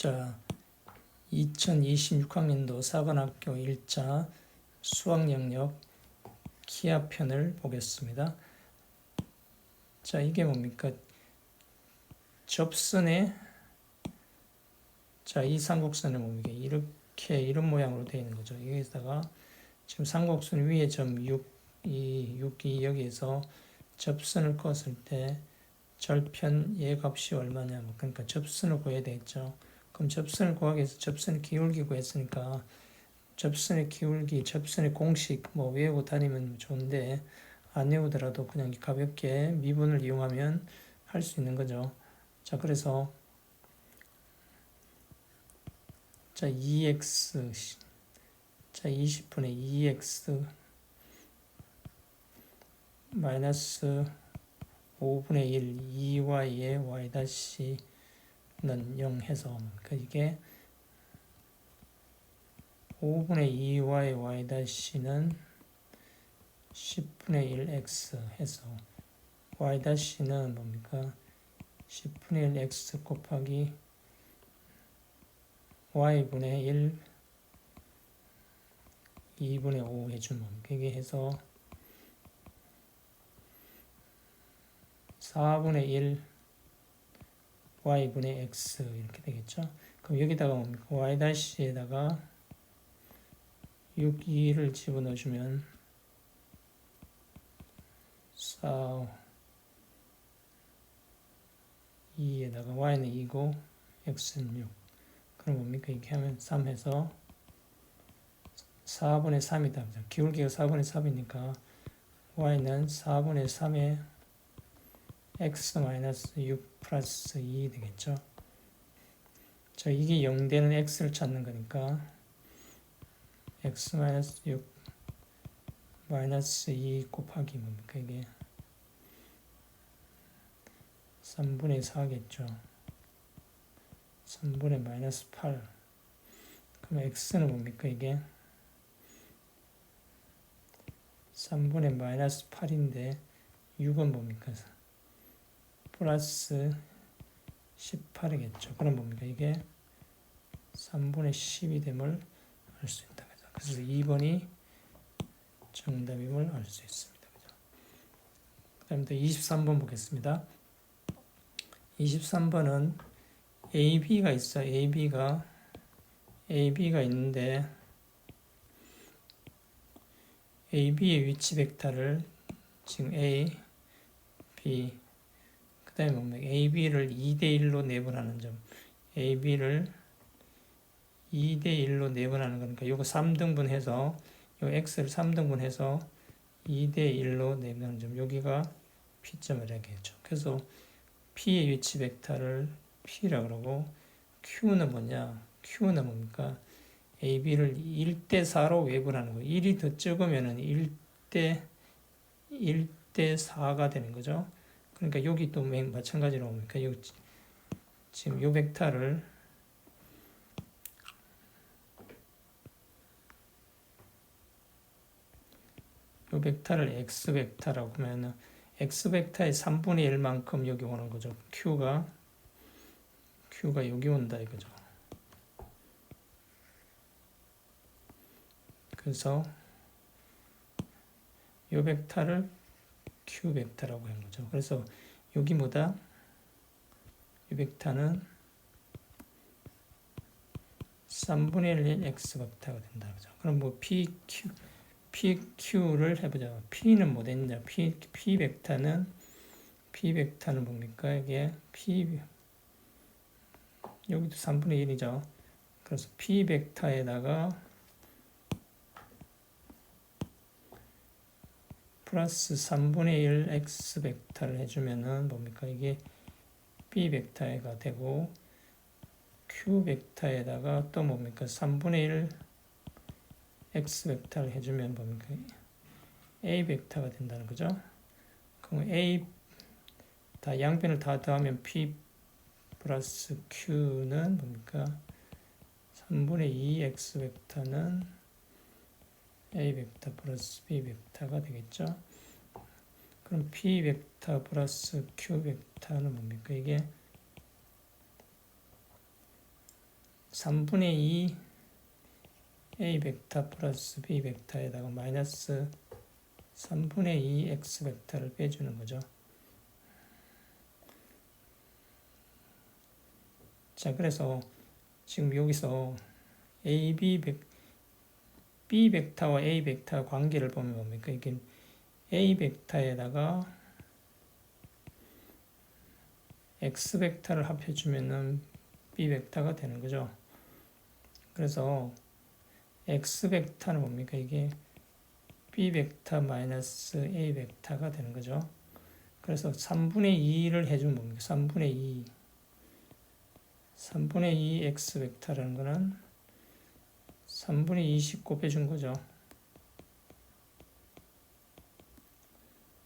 자, 2026학년도 사관학교 1차 수학 영역 기하편을 보겠습니다. 자, 이게 뭡니까? 접선에 이 삼곡선은 뭡니까? 이렇게 이런 모양으로 되어 있는 거죠. 여기다가 지금 삼곡선 위에 점 6, 2 여기에서 접선을 그었을 때 절편 얘값이 얼마냐? 그러니까 접선을 구해야 되겠죠. 그럼 접선을 구하기 위해서 접선의 기울기 구했으니까 접선의 기울기, 접선의 공식 외우고 다니면 좋은데 안 외우더라도 그냥 가볍게 미분을 이용하면 할 수 있는 거죠. 자, 그래서 2x 20분의 2x 마이너스 5분의 1 2y의 y-는 0 해서 이게 5분의 2y y-는 10분의 1x 해서 y-는 뭡니까? 10분의 1x 곱하기 y분의 1 2분의 5 해주면 이게 해서 4분의 1 y분의 x 이렇게 되겠죠. 그럼 여기다가 뭡니까? y-에다가 6, 2를 집어넣어주면 4, 2에다가 y는 2고 x는 6. 그럼 뭡니까? 이렇게 하면 3 해서 4분의 3이다. 기울기가 4분의 3이니까 y는 4분의 3의 x-6 플러스 2 되겠죠. 자, 이게 0 되는 x를 찾는 거니까 x-6 마이너스 2 곱하기 뭡니까? 이게 3분의 4겠죠. 3분의 마이너스 8. 그럼 x는 뭡니까? 이게 3분의 마이너스 8인데 6은 뭡니까? 플러스 18이겠죠. 그럼 뭡니까? 이게 3분의 12 됨을 알 수 있다. 그래서 2번이 정답임을 알 수 있습니다. 그 다음에 23번 보겠습니다. 23번은 AB가 있어요. AB가 있는데 AB의 위치 벡터를 지금 A, B 그 다음에 뭡니까? AB를 2대1로 내분하는 점 AB를 2대1로 내분하는 거니까 이거 3등분 해서 요 X를 3등분 해서 2대1로 내분하는 점 여기가 P점을 하겠죠. 그래서 P의 위치 벡터를 P라고 그러고 Q는 뭐냐? Q는 뭡니까? AB를 1대4로 외분하는 거예요. 1이 더 적으면 1대4가 되는 거죠. 그러니까 여기 또 마찬가지로 뭡니까? 지금 요 벡터를 X 벡터라고 하면 X 벡터의 3분의 1만큼 여기 오는 거죠. Q가 여기 온다 이거죠. 그래서 이 벡터를 Q 벡터라고 하는 거죠. 그래서 여기 뭐다? 이 벡터는 3분의 1 X 벡터가 된다. 그죠? 그럼 PQ를 해보자. P는 뭐 됐냐? P 벡터는 뭡니까? 이게 여기도 3분의 1이죠. 그래서 P 벡터에다가 플러스 3분의 1 X 벡터를 해주면은 뭡니까? 이게 B 벡터가 되고 Q 벡터에다가 또 뭡니까? 3분의 1 X 벡터를 해주면 뭡니까? A 벡터가 된다는 거죠. 그럼 A 다 양변을 다 더하면 P 플러스 Q는 뭡니까? 3분의 2 X 벡터는 A 벡터 플러스 B 벡터가 되겠죠. 그럼 P 벡터 플러스 Q 벡터는 뭡니까? 이게 3분의 2 a 벡터 플러스 b 벡터에다가 마이너스 3분의 2 x 벡터를 빼주는 거죠. 자, 그래서 지금 여기서 b 벡터와 a 벡터 관계를 보면 뭡니까? 이게 a 벡터에다가 x 벡터를 합해주면은 b 벡터가 되는 거죠. 그래서 x 벡터는 뭡니까? 이게 b 벡터 마이너스 a 벡터가 되는 거죠. 그래서 3분의 2를 해주면 뭡니까? 3분의 2 x 벡터라는 거는 3분의 2 싣고 빼준 거죠.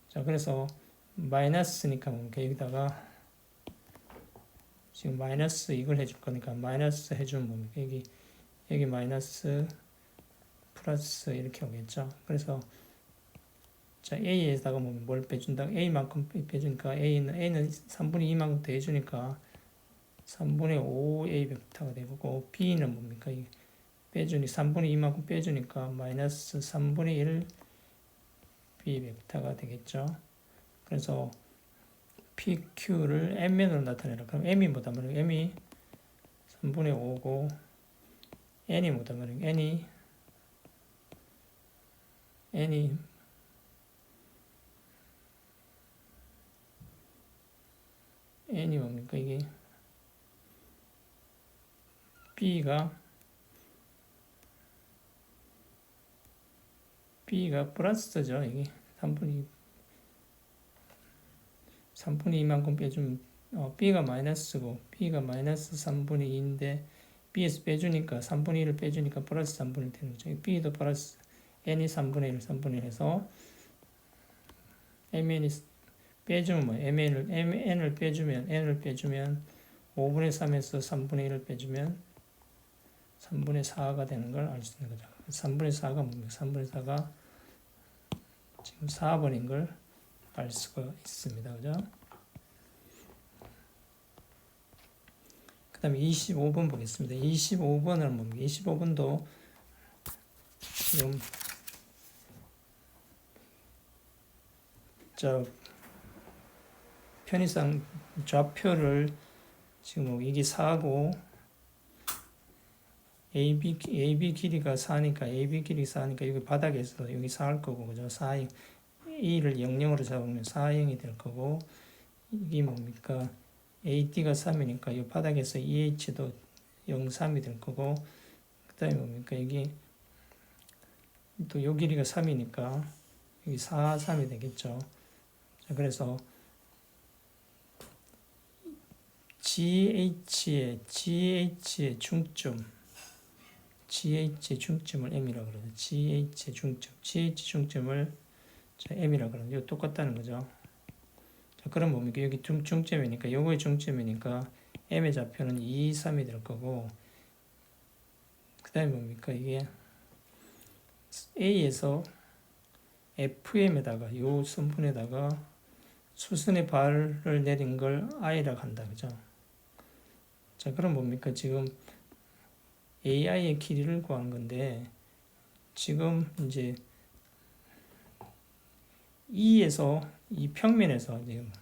자, 그래서 마이너스니까 뭡니까? 여기다가 지금 마이너스 이걸 해줄 거니까 마이너스 해주면 뭡니까? 여기 마이너스 플러스 이렇게 오겠죠. 그래서 자, a에다가 뭘 빼준다? a만큼 빼주니까 a는 3분의 2만큼 더해주니까 3분의 5a 벡터가 되고, b는 뭡니까? 빼주니 3분의 2만큼 빼주니까 마이너스 3분의 1 b 벡터가 되겠죠. 그래서 PQ를 M면으로 나타내라. 그럼 M이 뭐다 말이야? M이 3분의 5고 N이 뭐다 말이야? N이 뭡니까? 이게 B가 플러스죠. 이게 3분의 2만큼 빼주면 B가 마이너스고 B가 마이너스 3분의 2인데 B에서 빼주니까 3분의 1을 빼주니까 플러스 3분의 1 되는 거죠. B도 플러스 N이 3분의 1 해서 MN이 빼주면 뭐 N을 빼주면 5분의 3에서 3분의 1을 빼주면 3분의 4가 되는 걸 알 수 있는 거죠. 3분의 4가 뭡니까? 3분의 4가 지금 4번인 걸 알 수가 있습니다. 그죠? 그 다음에 25번 보겠습니다. 25번은 뭡니까? 25번도 지금 편의상 좌표를 지금 이게 4고 AB 길이가 4니까 여기 바닥에서 여기 4할 거고, 그죠? 4를 00으로 잡으면 4형이 될 거고, 이게 뭡니까? AD가 3이니까 이 바닥에서 EH도 03이 될 거고, 그 다음에 뭡니까? 이게 또 요 길이가 3이니까 여기 4, 3이 되겠죠. 자, 그래서 GH의 중점을 M이라고 그러죠. GH 중점을 M이라고 그러죠. 이거 똑같다는 거죠. 자, 그럼 뭡니까? 여기 중점이니까, 요거의 중점이니까 M의 좌표는 2, 3이 될 거고, 그 다음에 뭡니까? 이게 A에서 FM에다가, 요 선분에다가 수선의 발을 내린 걸 I라고 한다. 그죠? 자, 그럼 뭡니까? 지금 AI의 길이를 구한 건데, 지금 이제 E에서 이 평면에서 지금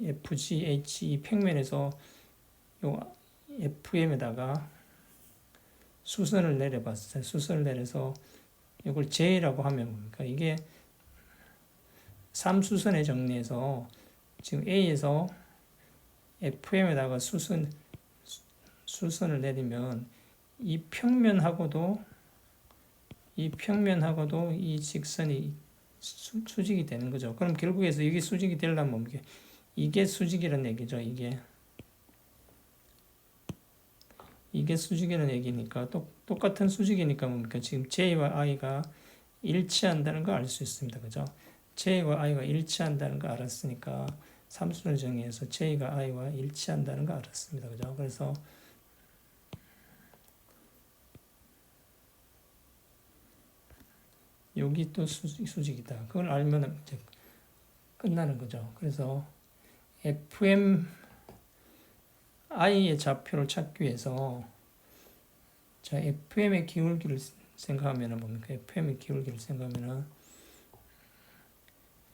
FGH 이 평면에서 요 FM에다가 수선을 내려봤어요. 수선을 내려서 이걸 J라고 하면 뭡니까? 이게 3수선의 정리에서 지금 A에서 FM에다가 수선을 내리면 이 평면하고도 이 직선이 수직이 되는 거죠. 그럼 결국에서 이게 수직이 되려면 뭡니까? 이게 수직이라는 얘기죠. 이게 수직이라는 얘기니까 똑같은 수직이니까 뭡니까? 지금 J와 I가 일치한다는 걸 알 수 있습니다. 그죠? J와 I가 일치한다는 걸 알았으니까 삼수를 정의해서 J가 I와 일치한다는 걸 알았습니다. 그죠? 그래서 여기 또 수직이다. 그걸 알면 이제 끝나는 거죠. 그래서 FM i의 좌표를 찾기 위해서 자, FM의 기울기를 생각하면은 뭡니까? FM의 기울기를 생각하면은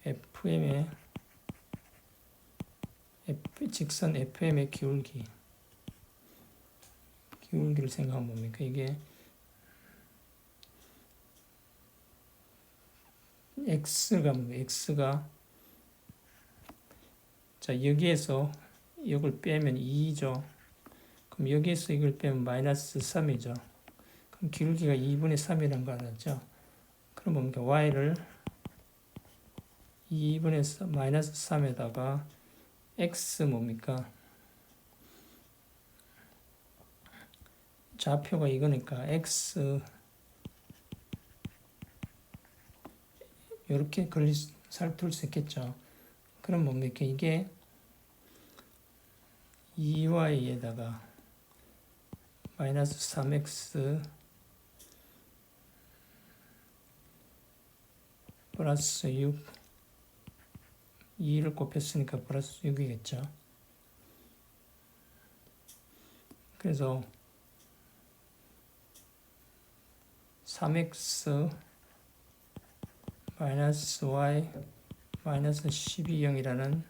FM의 직선 FM의 기울기를 생각하면 뭡니까? 이게 x가 뭡니까? x가 자, 여기에서 이걸 빼면 2죠. 그럼 여기에서 이걸 빼면 마이너스 3이죠. 그럼 기울기가 2분의 3이라는 거 알았죠? 그럼 뭡니까? y를 2분의 마이너스 3에다가 x 뭡니까? 좌표가 이거니까 x 이렇게 살둘 수 있겠죠. 그럼 뭡니까? 이게 2y에다가 마이너스 3x 플러스 6 2를 곱했으니까 플러스 6이겠죠. 그래서 3x 마이너스 y 마이너스 12형이라는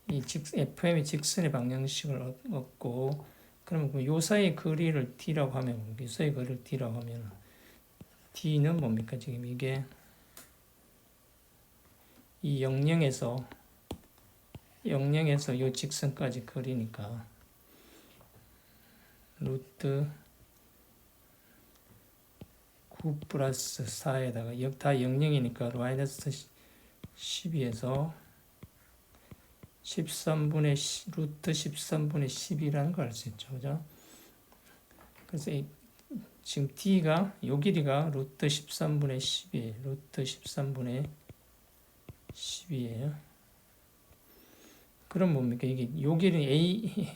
이 FM의 직선의 방정식을 얻고, 그러면 요 사이의 거리를 d라고 하면, 요 사이의 거리를 d라고 하면 d는 뭡니까? 지금 이게 이 00에서 요 직선까지 거리니까 루트 9 플러스 4에다가 다 00이니까 마이너스 12에서 13분의 루트 13분의 10이라는 걸 알 수 있죠. 그죠? 그래서 지금 d가 요 길이가 루트 13분의 10이에요. 루트 13분의 10이에요. 그럼 뭡니까? 이게 요 길이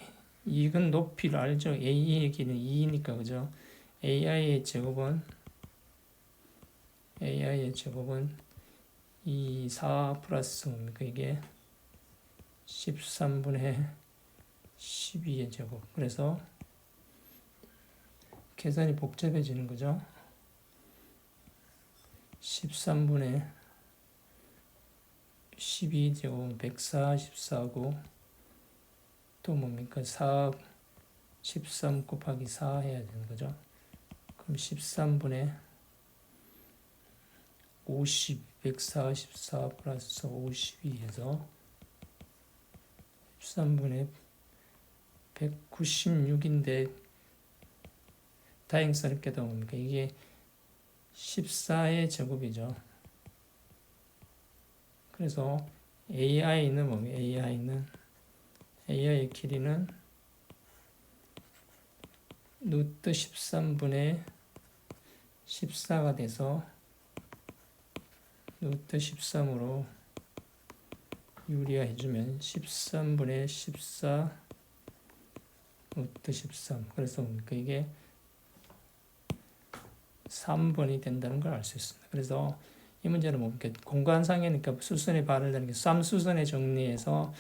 이건 높이를 알죠? a의 길이는 2니까 그죠? ai의 제곱은 4 플러스 뭡니까? 이게 13분의 12의 제곱. 그래서 계산이 복잡해지는 거죠. 13분의 12제곱 144고 또 뭡니까? 13 곱하기 4 해야 되는 거죠. 그럼 13분의 50, 144 플러스 52 해서 13분의 196인데 다행스럽게도 뭡니까? 이게 14의 제곱이죠. 그래서 AI는 뭡니까? AI의 길이는 루트 13분의 14가 돼서 루트 13으로 유리화해주면 13분의 14 루트 13. 그래서 뭡니까? 이게 3번이 된다는 걸 알 수 있습니다. 그래서 이 문제는 뭡니까? 공간상이니까 수선에 발을되는 게 쌈수선에 정리해서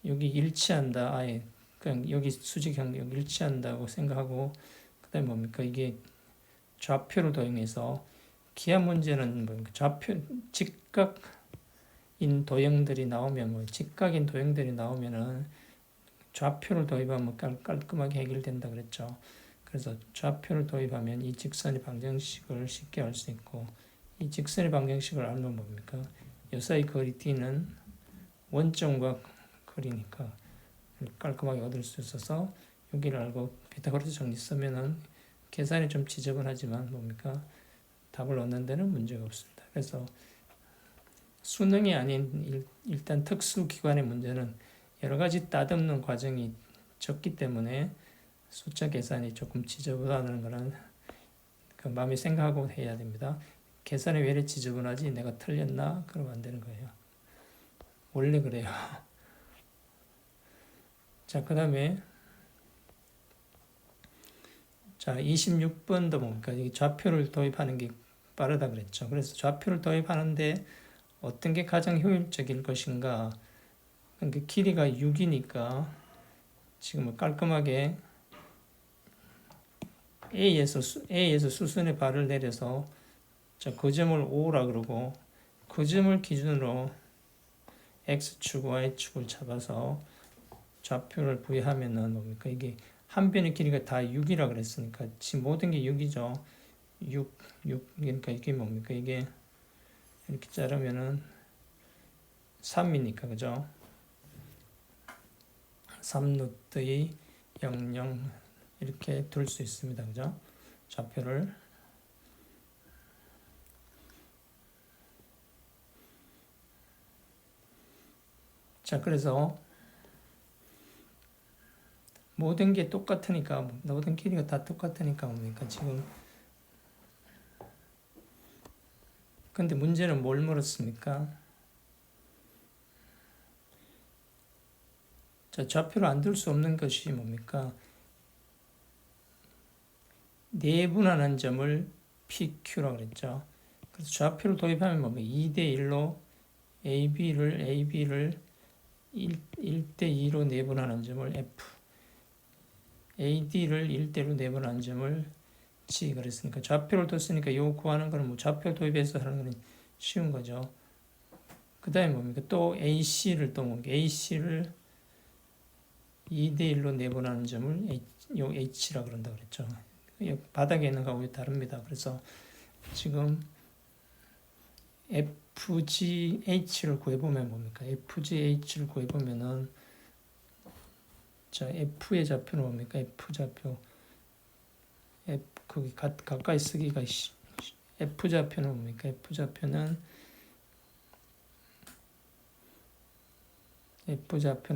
여기 일치한다. 아예 그냥 여기 수직형 여기 일치한다고 생각하고, 그다음에 뭡니까? 이게 좌표를 도용해서 기하 문제는 뭡니까? 좌표 직각인 도형들이 나오면 직각인 도형들이 나오면은 좌표를 도입하면 깔끔하게 해결된다 그랬죠. 그래서 좌표를 도입하면 이 직선의 방정식을 쉽게 알 수 있고, 이 직선의 방정식을 알면 뭡니까? 요 사이 거리 d는 원점과 거리니까 깔끔하게 얻을 수 있어서 여기를 알고 피타고라스 정리 쓰면은 계산이 좀 지저분하지만 뭡니까? 답을 얻는 데는 문제가 없습니다. 그래서 수능이 아닌 일단 특수기관의 문제는 여러 가지 따듬는 과정이 적기 때문에 숫자 계산이 조금 지저분하다는 거는 그 마음에 생각하고 해야 됩니다. 계산이 왜 이렇게 지저분하지? 내가 틀렸나? 그러면 안 되는 거예요. 원래 그래요. 자, 그 다음에 자 26번도 뭡니까? 좌표를 도입하는 게 빠르다 그랬죠. 그래서 좌표를 도입하는데 어떤 게 가장 효율적일 것인가? 그 길이가 6이니까 지금 깔끔하게 A에서 수순의 발을 내려서 자, 그 점을 O라 그러고 그 점을 기준으로 X축, Y축을 잡아서 좌표를 부여하면은 뭡니까? 이게 한 변의 길이가 다 6이라 그랬으니까 지금 모든 게 6이죠. 6, 그러니까 이게 뭡니까? 이게 이렇게 자르면은 3이니까 그죠? 3루트 2, 0, 이렇게 둘 수 있습니다. 그죠? 좌표를. 자, 그래서 모든 게 똑같으니까, 모든 길이가 다 똑같으니까 뭡니까? 지금. 근데 문제는 뭘 물었습니까? 자, 좌표를 안 둘 수 없는 것이 뭡니까? 내분한한 점을 PQ라고 그랬죠. 그래서 좌표를 도입하면 뭡니까? 2대 1로 AB를 1대 2로 내분하는 점을 F, AD를 1대로 내분하는 점을 G 그랬으니까 좌표를 뒀으니까 요 구하는 거는 뭐 좌표 도입해서 하는 거는 쉬운 거죠. 그 다음에 뭡니까? 또 AC를 또 뭡니까? AC를 2대 1로 내분하는 점을 요 H라 그런다 그랬죠. 바닥에 있는 거하고 다릅니다. 그래서 지금 FGH를 구해보면 뭡니까? FGH를 구해보면은 자, F의 좌표는 뭡니까? F 좌표. 거기 가까이 쓰기가 F 좌표는 뭡니까? F 좌표는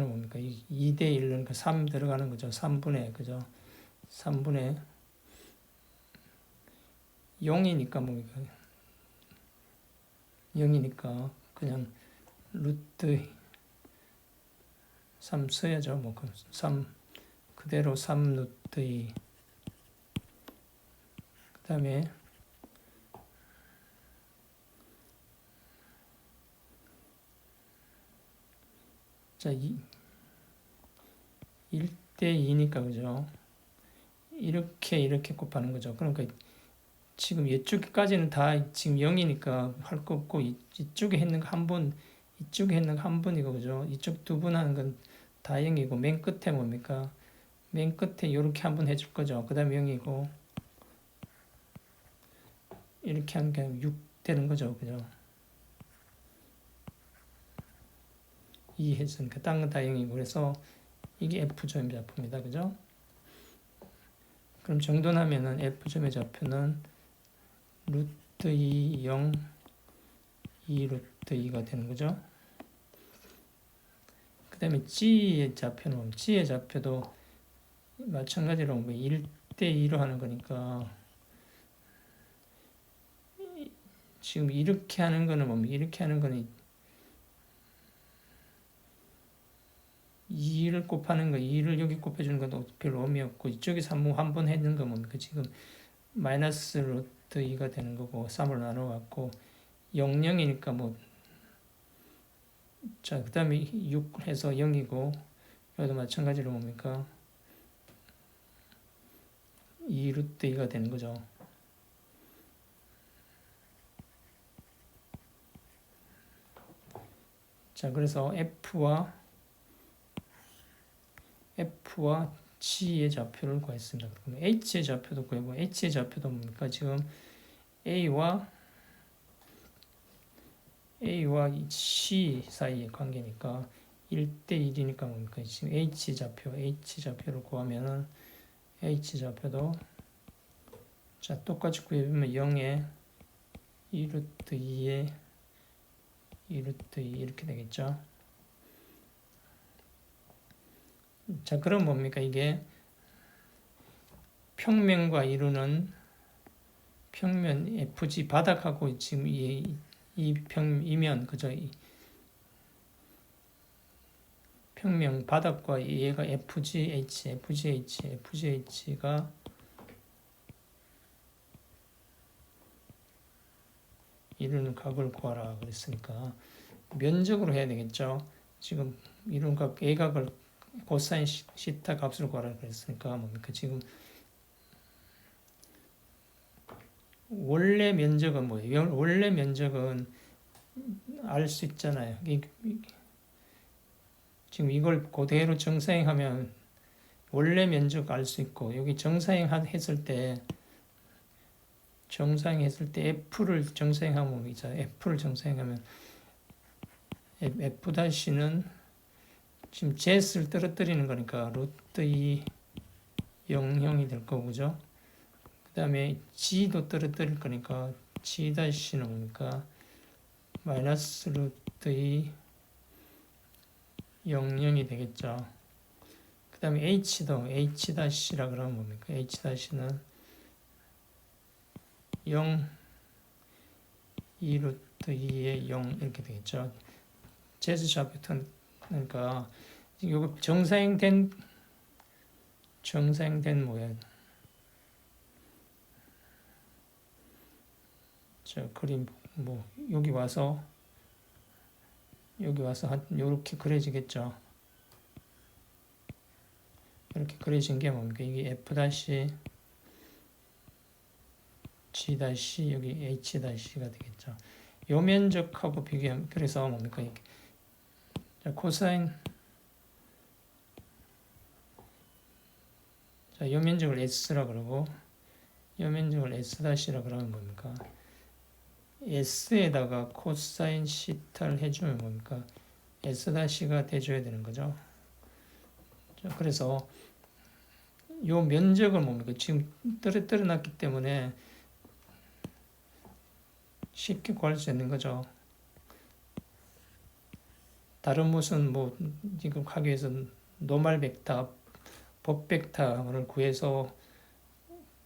뭡니까? 2대 1, 그러니까 3 들어가는 거죠. 3분의, 그죠? 3분의 0이니까 뭡니까? 0이니까 그냥 루트 3 써야죠. 뭐, 3, 그대로 3 루트 2. 그 다음에 자, 1대 2니까 그죠? 이렇게 곱하는 거죠. 그러니까 지금 이쪽까지는 다 지금 0이니까 할 거 없고 이쪽에 했는 거 한 번, 이쪽에 했는 거 한 번이고 그죠? 이쪽 두 번 하는 건 다 0이고 맨 끝에 뭡니까? 맨 끝에 이렇게 한 번 해줄 거죠. 그 다음에 0이고 이렇게 하는 게 6 되는 거죠. 그죠? 2 했으니까 딴 건 다 0이고 그래서 이게 F점의 좌표입니다. 그죠? 그럼 정돈하면은 F점의 좌표는 루트 2, 0, 2 루트 2가 되는 거죠. 그 다음에 G의 좌표는 G의 좌표도 마찬가지로 1대 2로 하는 거니까 지금 이렇게 하는 거는 뭡니까? 이렇게 하는 거는 2를 곱하는 거, 2를 여기 곱해주는 것도 별로 의미 없고 이쪽에서 한 번 했는 거 뭡니까? 지금 마이너스 루트 2가 되는 거고 3을 나눠 갖고 0, 0이니까 뭐 자, 그 다음에 6 해서 0이고 여기도 마찬가지로 뭡니까? 2 루트 2가 되는 거죠. 자, 그래서 F와 G의 좌표를 구했습니다. 그럼 H의 좌표도 구해보고 H의 좌표도 뭡니까? 지금 A와 C 사이의 관계니까 1대 1이니까 뭡니까? 지금 H 좌표를 구하면은 H 좌표도 자, 똑같이 구해보면 0에 2루트 2에 2루트 2 이렇게 되겠죠. 자, 그럼 뭡니까? 이게 평면과 이루는 평면 FG 바닥하고 지금 이면 그죠? 평면 바닥과 얘가 FGH가 이루는 각을 구하라 그랬으니까 면적으로 해야 되겠죠. 지금 이루는 각 A각을 코사인 시타 값을 구하라 그랬으니까 뭡니까? 지금 원래 면적은 뭐예요? 원래 면적은 알 수 있잖아요. 지금 이걸 그대로 정사행하면 원래 면적 알 수 있고, 여기 정사행했을 때 F를 정사행하면 F를 정사행하면 F-는 지금 Z를 떨어뜨리는 거니까 루트 2 0형이 될 거고, 그죠? 그 다음에 G도 떨어뜨릴 거니까 G-는 뭡니까? 마이너스 루트 2 0형이 되겠죠. 그 다음에 H도 H-라 그러면 뭡니까? H-는 0, 2 루트 2의 0 이렇게 되겠죠. 제수좌표 그러니까 이거 정사행된 모양. 저 그림 여기 와서 이렇게 그려지겠죠. 이렇게 그려진 게 뭡니까? 이게 F' G' 여기 H'가 되겠죠. 요 면적하고 비교하면 그래서 뭡니까? 이게 코사인 요 면적을 S라 그러고 요 면적을 S'라 그러면 뭡니까? S에다가 코사인 시타를 해주면 뭡니까? S'가 돼줘야 되는 거죠. 그래서 요 면적을 뭡니까? 지금 떨어놨기 때문에 쉽게 구할 수 있는 거죠. 다른 무슨 지금 하기 위해서 노말 벡터, 법 벡터를 구해서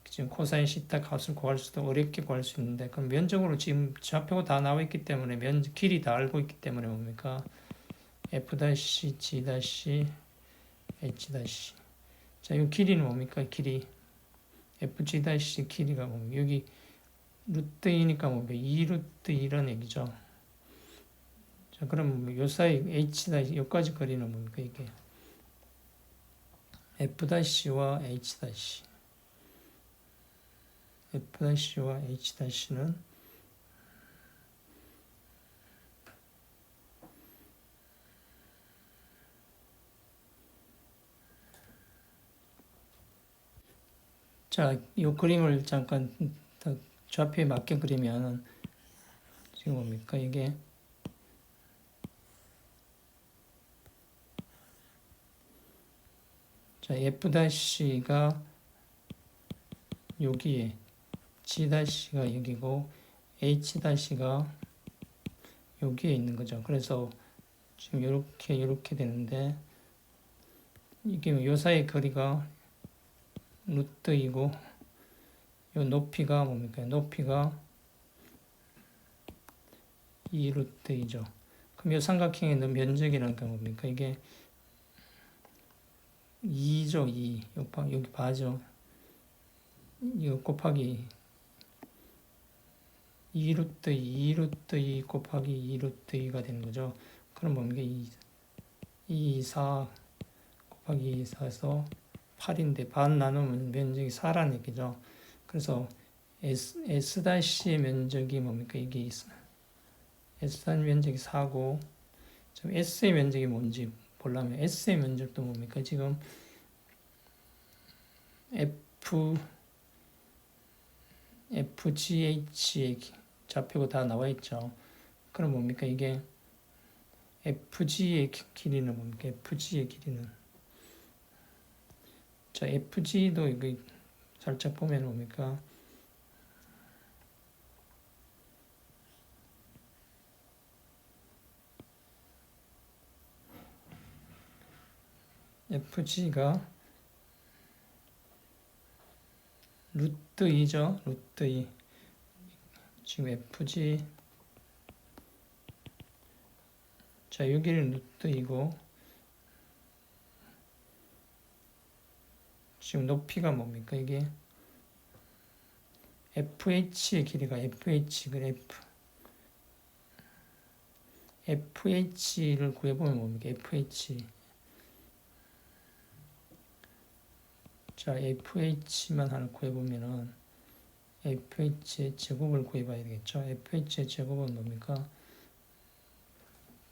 지금 코사인 시타 값을 구할 수도 어렵게 구할 수 있는데, 그럼 면적으로 지금 좌표가 다 나와 있기 때문에 길이 다 알고 있기 때문에 뭡니까? F', G', H'. 자, 이 길이는 뭡니까? 길이 FG' 길이가 뭡니까? 여기 루트 2니까 뭡니까? 2 루트 2라는 얘기죠. 자, 그럼 요 사이 H' 여기까지 거리는 뭡니까? 이게 F'와 H'. F'와 H'는 자, 이 그림을 잠깐 더 좌표에 맞게 그리면 지금 뭡니까? 이게 자, F'가 여기에 G'가 여기고 H'가 여기에 있는 거죠. 그래서 지금 이렇게 되는데, 이게 요 사이 거리가 루트 2고 요 높이가 뭡니까? 높이가 2 루트 2죠. 그럼 요 삼각형의 면적이라는 게 뭡니까? 이게 2죠. 2. 여기 봐죠. 이거 곱하기 2 루트 2 곱하기 2 루트 2가 되는 거죠. 그럼 뭡니까? 2, 4 곱하기 2, 4에서 8인데 반 나누면 면적이 4라는 얘기죠. 그래서 S''의 면적이 뭡니까? 이게 S' 면적이 4고, S의 면적이 뭔지 보려면 S의 면적도 뭡니까? 지금 FGH의 좌표가 다 나와 있죠. 그럼 뭡니까? 이게 FG의 길이는 뭡니까? FG의 길이는 자, FG도 이거 살짝 보면 뭡니까? FG가 루트 2죠. 루트 2. 지금 FG 자, 여기는 루트 2고 지금 높이가 뭡니까? 이게 FH의 길이가 FH 그 FH를 구해보면 뭡니까? FH 자, FH만 하나 구해보면은 FH의 제곱을 구해봐야 되겠죠. FH의 제곱은 뭡니까?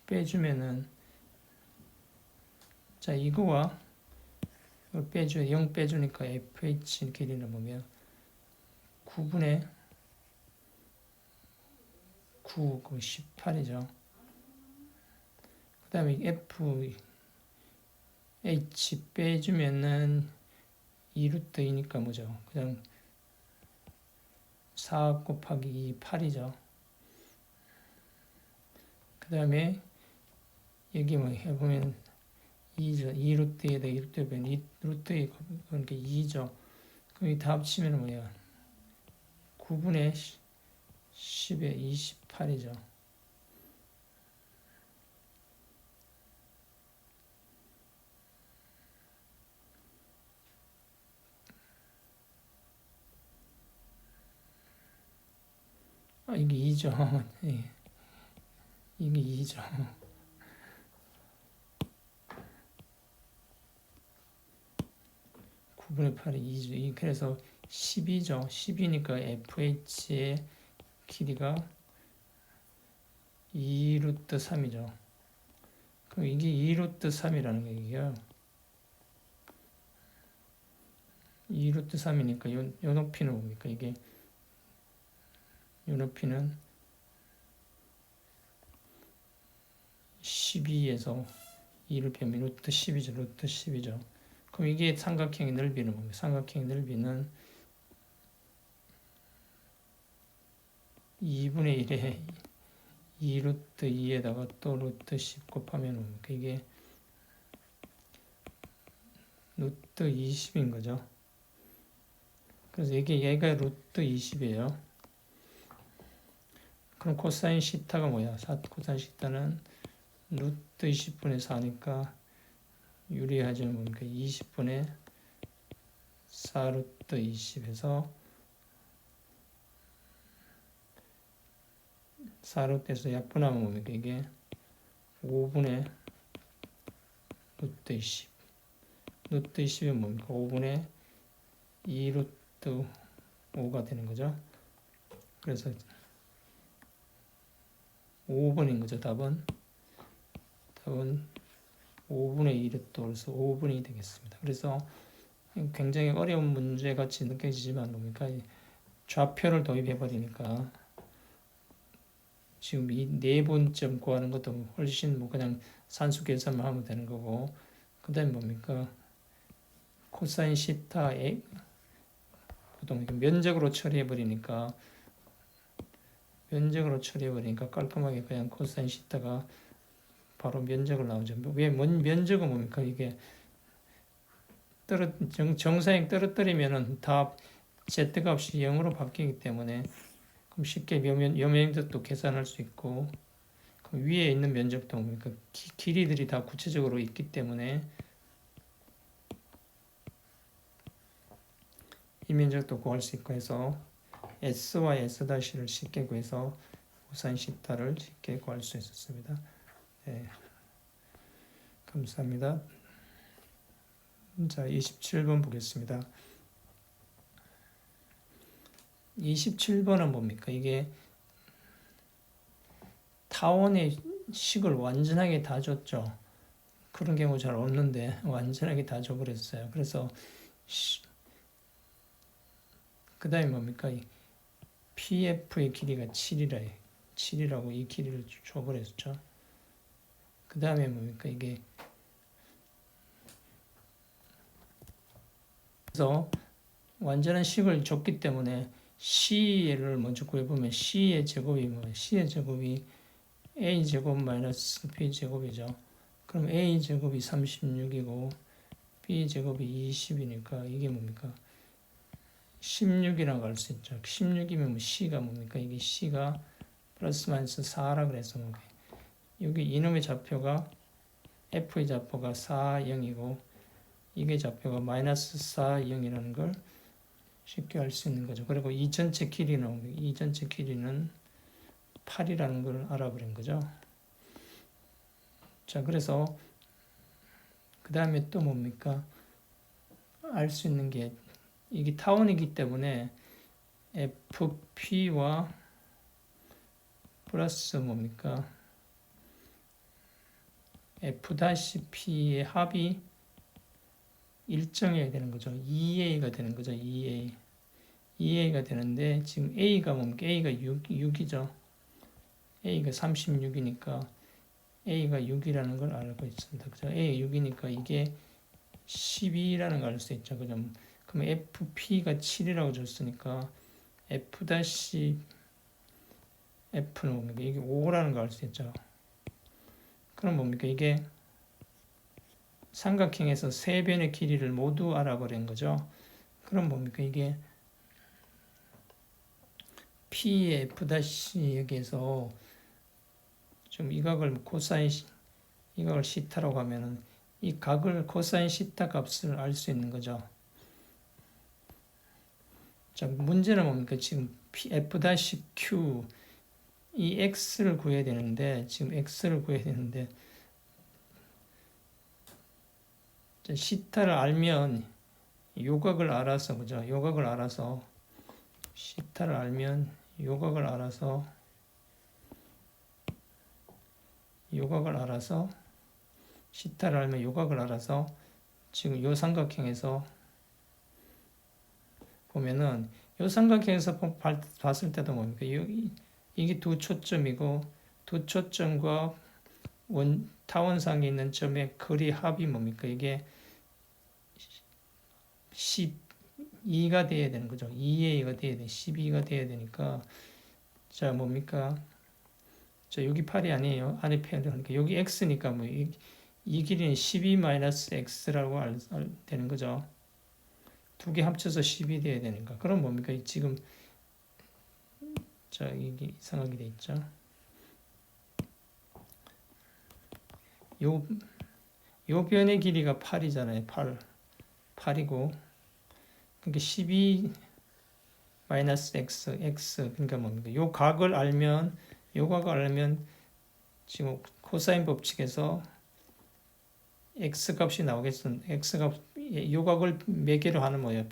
빼주면은, 자, 이거와 이걸 빼줘, 0 빼주니까 FH 길이는 보면 9분의 9, 18이죠. 그 다음에 FH 빼주면은 2루트 2니까 뭐죠? 그냥 4 곱하기 2, 8이죠. 그 다음에 여기 뭐 해보면 2죠. 2루트에다 2루트 빼면 2루트 그러니까 2죠. 그럼 이 다 합치면 뭐야? 9분의 10에 28이죠. 아, 이게 2죠. 예. 이게 2죠. 9분의 8이 2죠. 그래서 12죠. 12니까 FH의 길이가 2루트 3이죠. 그럼 이게 2루트 3이라는 얘기예요. 2루트 3이니까 요 높이는 뭡니까? 이게 요 높이는 12에서 2를 빼면 루트 10이죠. 루트 10이죠. 그럼 이게 삼각형의 넓이는 뭡니까? 삼각형의 넓이는 2분의 1에 2루트 2에다가 또 루트 10 곱하면 뭡니까? 이게 루트 20인 거죠. 그래서 이게 얘가 루트 20이에요. 그럼 코사인 시타가 뭐야? 코사인 시타는 루트 20분의 4니까 유리하죠. 뭡니까? 20분의 4루트 20에서 4루트에서 약분하면 뭡니까? 이게 5분의 루트 20. 루트 20이 뭡니까? 5분의 2루트 5가 되는 거죠. 그래서 5번인 거죠. 답은 5분의 1루트 그래서 5분이 되겠습니다. 그래서 굉장히 어려운 문제 같이 느껴지지만 뭡니까? 좌표를 도입해 버리니까 지금 이 네 번쯤 구하는 것도 훨씬 뭐 그냥 산수 계산만 하면 되는 거고, 그 다음에 뭡니까? 코사인 시타 A 보통 면적으로 처리해 버리니까 깔끔하게 그냥 코사인 시타가 바로 면적을 나오죠. 왜 면적은 뭡니까? 이게 정사행 떨어뜨리면은 다 z값이 0으로 바뀌기 때문에 그럼 쉽게 요면적도 계산할 수 있고, 그럼 위에 있는 면적도 뭡니까? 길이들이 다 구체적으로 있기 때문에 이 면적도 구할 수 있고 해서 S와 S''를 쉽게 구해서 코사인 시타를 쉽게 구할 수 있었습니다. 네. 감사합니다. 자, 27번 보겠습니다. 27번은 뭡니까? 이게 타원의 식을 완전하게 다 줬죠. 그런 경우 잘 없는데 완전하게 다 줘버렸어요. 그래서 그 다음에 뭡니까? PF의 길이가 7이라고 이 길이를 줘버렸죠. 그 다음에 뭡니까? 이게 그래서 완전한 식을 줬기 때문에 C를 먼저 구해보면 C의 제곱이 뭐예요? C의 제곱이 A제곱 마이너스 B제곱이죠. 그럼 A제곱이 36이고 B제곱이 20이니까 이게 뭡니까? 16이라고 할 수 있죠. 16이면 뭐 C가 뭡니까? 이게 C가 플러스 마이너스 4라 그래서 뭐 여기 이놈의 좌표가 F의 좌표가 4, 0이고 이게 좌표가 마이너스 4, 0이라는 걸 쉽게 알 수 있는 거죠. 그리고 이 전체 길이는 8이라는 걸 알아버린 거죠. 자, 그래서 그 다음에 또 뭡니까? 알 수 있는 게 이게 타원이기 때문에 FP와 플러스 뭡니까? F-P의 합이 일정해야 되는 거죠. 2A가 되는 거죠. 2A. 2A가 되는데 지금 A가 뭡니까? A가 6이죠. A가 36이니까 A가 6이라는 걸 알고 있습니다. 그죠? A가 6이니까 이게 12라는 걸 알 수 있죠. 그죠? 그럼 FP가 7이라고 줬으니까 F-F는 뭡니까? 이게 5라는 걸 알 수 있죠. 그럼 뭡니까? 이게 삼각형에서 세 변의 길이를 모두 알아버린 거죠. 그럼 뭡니까? 이게 P의 F- 여기에서 좀 이 각을 이 각을 시타라고 하면은 이 각을 코사인 시타 값을 알 수 있는 거죠. 자, 문제는 뭡니까? 지금 F-Q 이 x를 구해야 되는데 지금 x를 구해야 되는데 시타를 알면 요각을 알아서 그죠? 요각을 알아서 시타를 알면 요각을 알아서 시타를 알면 요각을 알아서 지금 요 삼각형에서 보면은 요 삼각형에서 봤을 때도 뭡니까? 이게 두 초점이고 두 초점과 타원상에 있는 점의 거리 합이 뭡니까? 이게 12가 돼야 되는 거죠. 2A가 돼야 돼. 12가 돼야 되니까 자 뭡니까? 자 여기 8이 아니에요. 안에 표현하니까 여기 x니까 뭐 이 길이는 12-x라고 되는 거죠. 두 개 합쳐서 10이 돼야 되니까. 그럼 뭡니까? 지금 자 이게 이상하게 돼 있죠. 요 변의 길이가 8이잖아요. 8이고 그러니까 12 x 그러니까 뭡니까? 요 각을 알면 지금 코사인 법칙에서 x 값이 나오겠습니다. x 값 요 각을 몇 개로 하는 뭐예요?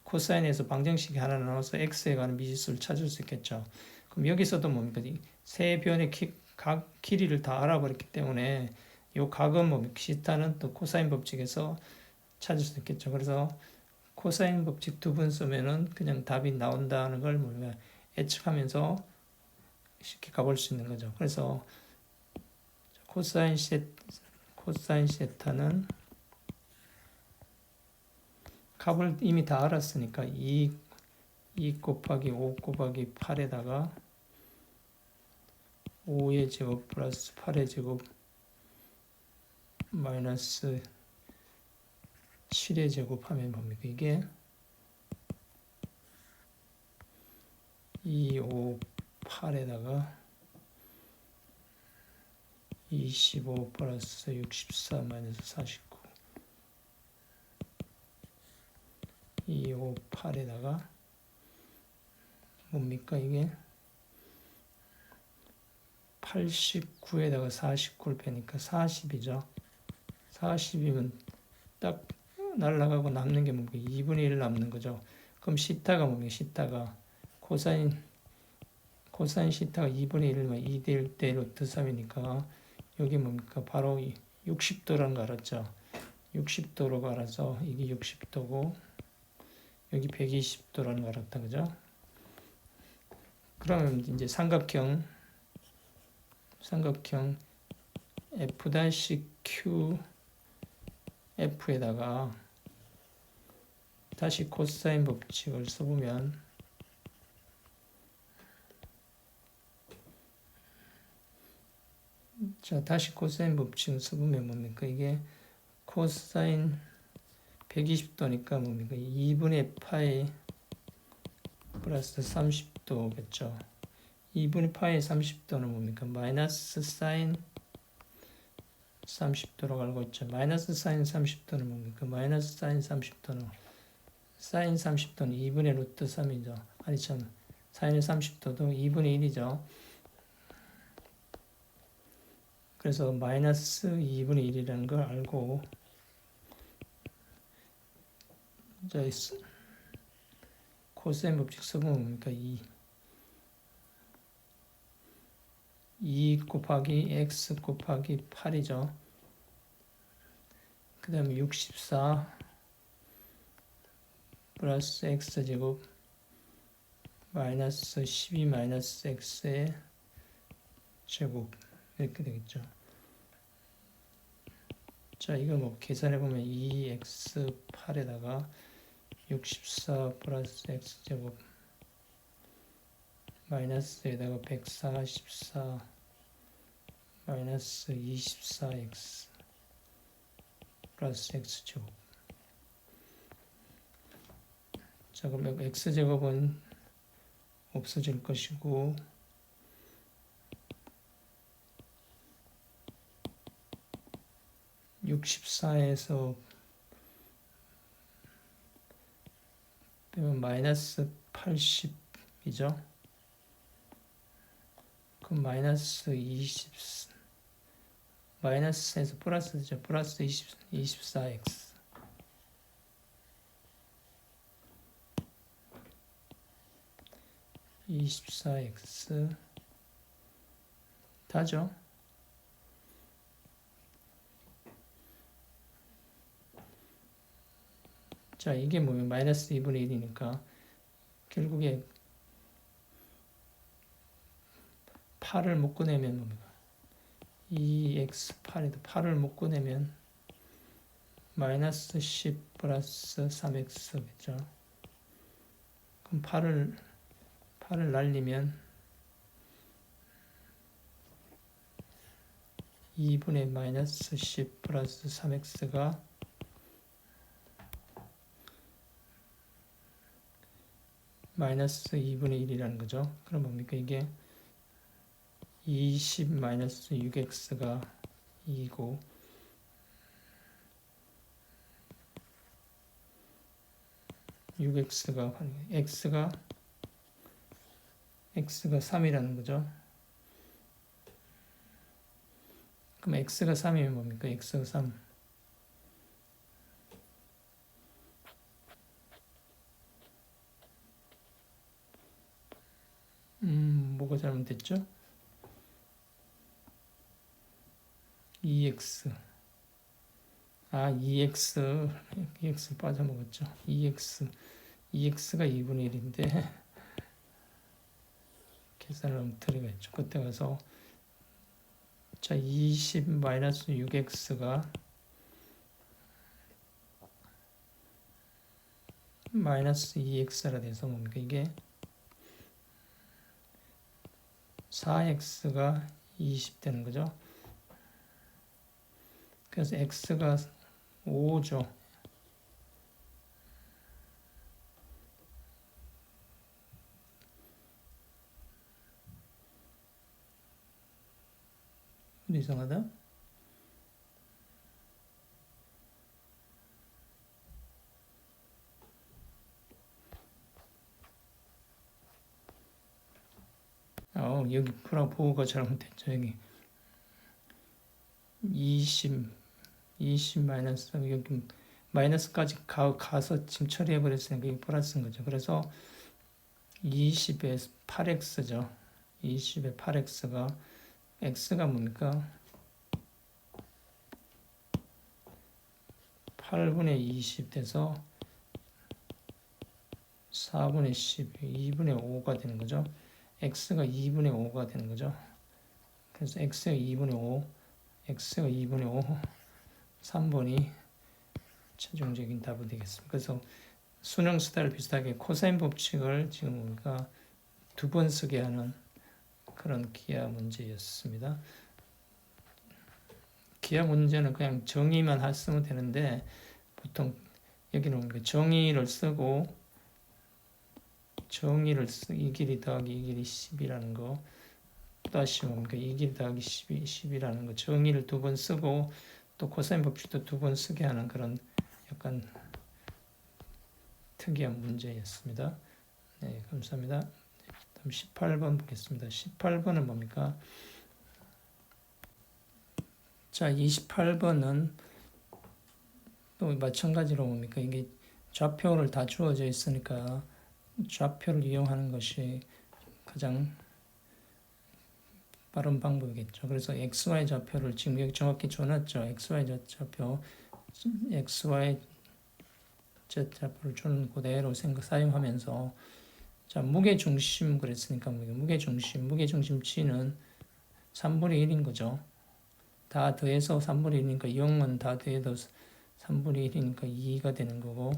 코사인에서 방정식이 하나 나와서 x에 관한 미지수를 찾을 수 있겠죠. 그럼 여기서도 뭡니까? 세 변의 각 길이를 다 알아버렸기 때문에 요 각은 뭡니까? 시타는 또 코사인 법칙에서 찾을 수 있겠죠. 그래서 코사인 법칙 두 번 쓰면은 그냥 답이 나온다는 걸 우리가 예측하면서 쉽게 가볼 수 있는 거죠. 그래서 코사인 세타는 값을 이미 다 알았으니까 2 곱하기 5 곱하기 8에다가 5의 제곱 플러스 8의 제곱 마이너스 7의 제곱하면 뭡니까? 이게 2, 5, 8에다가 25 플러스 64 마이너스 49 2, 5, 8에다가 뭡니까? 이게 89에다가 49를 빼니까 40이죠. 40이면 딱 날라가고 남는 게 뭡니까? 2분의 1 남는 거죠. 그럼 시타가 뭡니까? 시타가 코사인 시타가 2분의 1이면 2대 1대 루트 3이니까 여기 뭡니까? 바로 60도라는 거 알았죠? 60도로 알아서 이게 60도고 여기 120도라는 거 알았다. 그죠? 그러면 이제 삼각형 F-Q F에다가 다시 코사인 법칙을 써보면 자 다시 코사인 법칙을 써보면 뭡니까? 이게 코사인 120도니까 뭡니까? 2분의 파이 플러스 30도겠죠. 2분의 파이 30도는 뭡니까? 마이너스 사인 30도로 알고 있죠. 마이너스 사인 30도는 뭡니까? 마이너스 사인 30도는 2분의 루트 3이죠. 아니 참 사인의 30도도 2분의 1이죠. 그래서 마이너스 2분의 1이라는 걸 알고 자, 코사인 법칙 써보면 뭡니까? 2 곱하기 x 곱하기 8이죠. 그 다음에 64 플러스 x제곱 마이너스 12 마이너스 x의 제곱 이렇게 되겠죠. 자, 이거 뭐 계산해보면 2x8에다가 64 플러스 x제곱 마이너스에다가 144 마이너스 24x 플러스 x제곱. 자, 그럼 x제곱은 없어질 것이고 64에서 빼면 마이너스 80이죠. 그럼 마이너스 20 마이너스에서 플러스죠. 플러스 24x 다죠. 자, 이게 뭐예요? 마이너스 2분의 1이니까 결국에 8을 못 꺼내면 뭡니까? 2x8에도 8을 못 꺼내면 마이너스 10 플러스 3x겠죠. 그럼 8을 날리면 2분의 마이너스 10 플러스 3x가 마이너스 2분의 1이라는 거죠. 그럼 뭡니까? 이게 20 마이너스 6x가 2고 x가 3이라는 거죠. 그럼 x가 3이면 뭡니까? x가 3. 뭐가 잘못됐죠? 2x 2x 빠져먹었죠. 2x가 2분의 1인데 계산을 엉터리가 있죠. 그때 가서 자, 20 마이너스 6x가 마이너스 2x라 돼서 뭡니까? 이게 4x가 20 되는 거죠. 그래서 x가 5죠. 이상하다. 여기 보호가 잘못됐죠. 여기 20 마이너스 여기 마이너스까지 가서 지금 처리해 버렸으니까 이게 플러스인 거죠. 그래서 20에 8x죠. 20에 8x가 x가 뭡니까? 8분의 20 돼서 4분의 10, 2분의 5가 되는 거죠. x가 2분의 5가 되는 거죠. 그래서 x가 2분의 5, 3번이 최종적인 답이 되겠습니다. 그래서 수능 스타일 비슷하게 코사인 법칙을 지금 우리가 2번 쓰게 하는 그런 기하 문제였습니다. 기하 문제는 그냥 정의만 쓰면 되는데 보통 여기는 정의를 쓰고 이 길이 더하기 이 길이 10이라는 거 다시 뭡니까? 이 길이 더하기 10이라는 거 정의를 2번 쓰고 또 코사인 법칙도 2번 쓰게 하는 그런 약간 특이한 문제였습니다. 네, 감사합니다. 다음 18번 보겠습니다. 18번은 뭡니까? 자, 28번은 또 마찬가지로 뭡니까? 이게 좌표를 다 주어져 있으니까 좌표를 이용하는 것이 가장 빠른 방법이겠죠. 그래서 XY 좌표를 지금 여기 정확히 줘놨죠. XY 좌표, XY Z 좌표를 주는 그대로 사용하면서 자, 무게중심 그랬으니까 무게중심 G는 3분의 1인 거죠. 다 더해서 3분의 1이니까 0은 다 더해도 3분의 1이니까 2가 되는 거고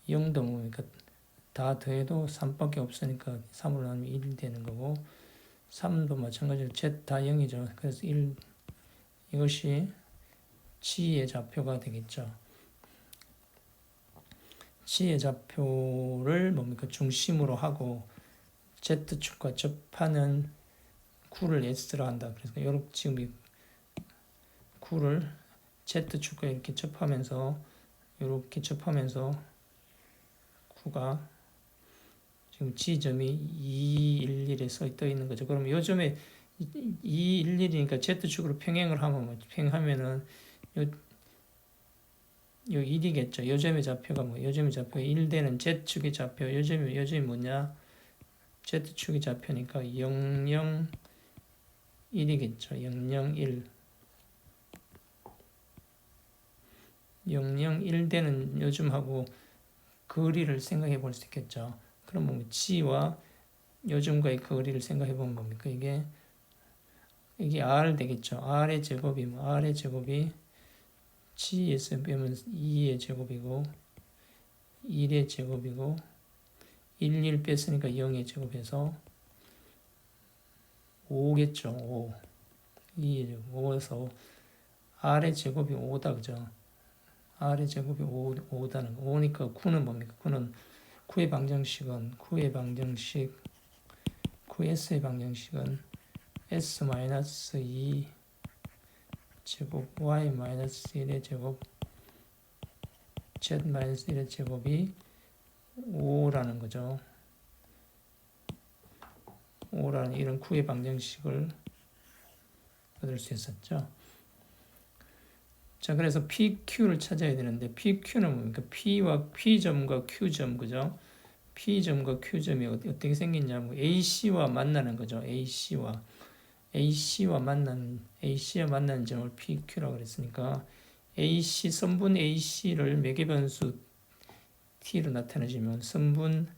0도 뭡니까? 다 더해도 3밖에 없으니까 3으로 나누면 1이 되는 거고 3도 마찬가지로 Z 다 0이죠. 그래서 1 이것이 G의 좌표가 되겠죠. G의 좌표를 뭡니까? 중심으로 하고 Z축과 접하는 구를 S로 한다. 그래서 이렇게 지금 이 구를 Z축과 이렇게 접하면서 구가 지금 지점이 211에 떠 있는 거죠. 그럼 요 점에 211이니까 Z축으로 평행을 하면 평행하면은 요 1이겠죠. 요 점의 좌표가 요 점의 좌표가 1되는 Z축의 좌표. 요 점이 뭐냐? Z축의 좌표니까 001이겠죠. 001 되는 요즘하고 거리를 생각해 볼 수 있겠죠. 그럼 뭐 G와 요즘과의 거리를 생각해 보면 뭡니까? 이게 R 되겠죠. R의 제곱이 R의 제곱이 G에서 빼면 2의 제곱이고 1의 제곱이고 1 뺐으니까 0의 제곱해서 5겠죠. 5. 2의 제곱. 5에서 R의 제곱이 5다. 그죠? R의 제곱이 5다는 거. 5니까 9는 뭡니까? 9는 9의 방정식은 9S의 방정식은 S-2 제곱 Y-1의 제곱 Z-1의 제곱이 5라는 거죠. 5라는 이런 9의 방정식을 얻을 수 있었죠. 자, 그래서 PQ를 찾아야 되는데 PQ는 뭡니까? P점과 Q점, 그죠? P점과 Q점이 어떻게 생겼냐면 AC와 만나는 거죠. AC와 만나는 점을 PQ라고 그랬으니까 선분 AC를 매개변수 T로 나타내주면 선분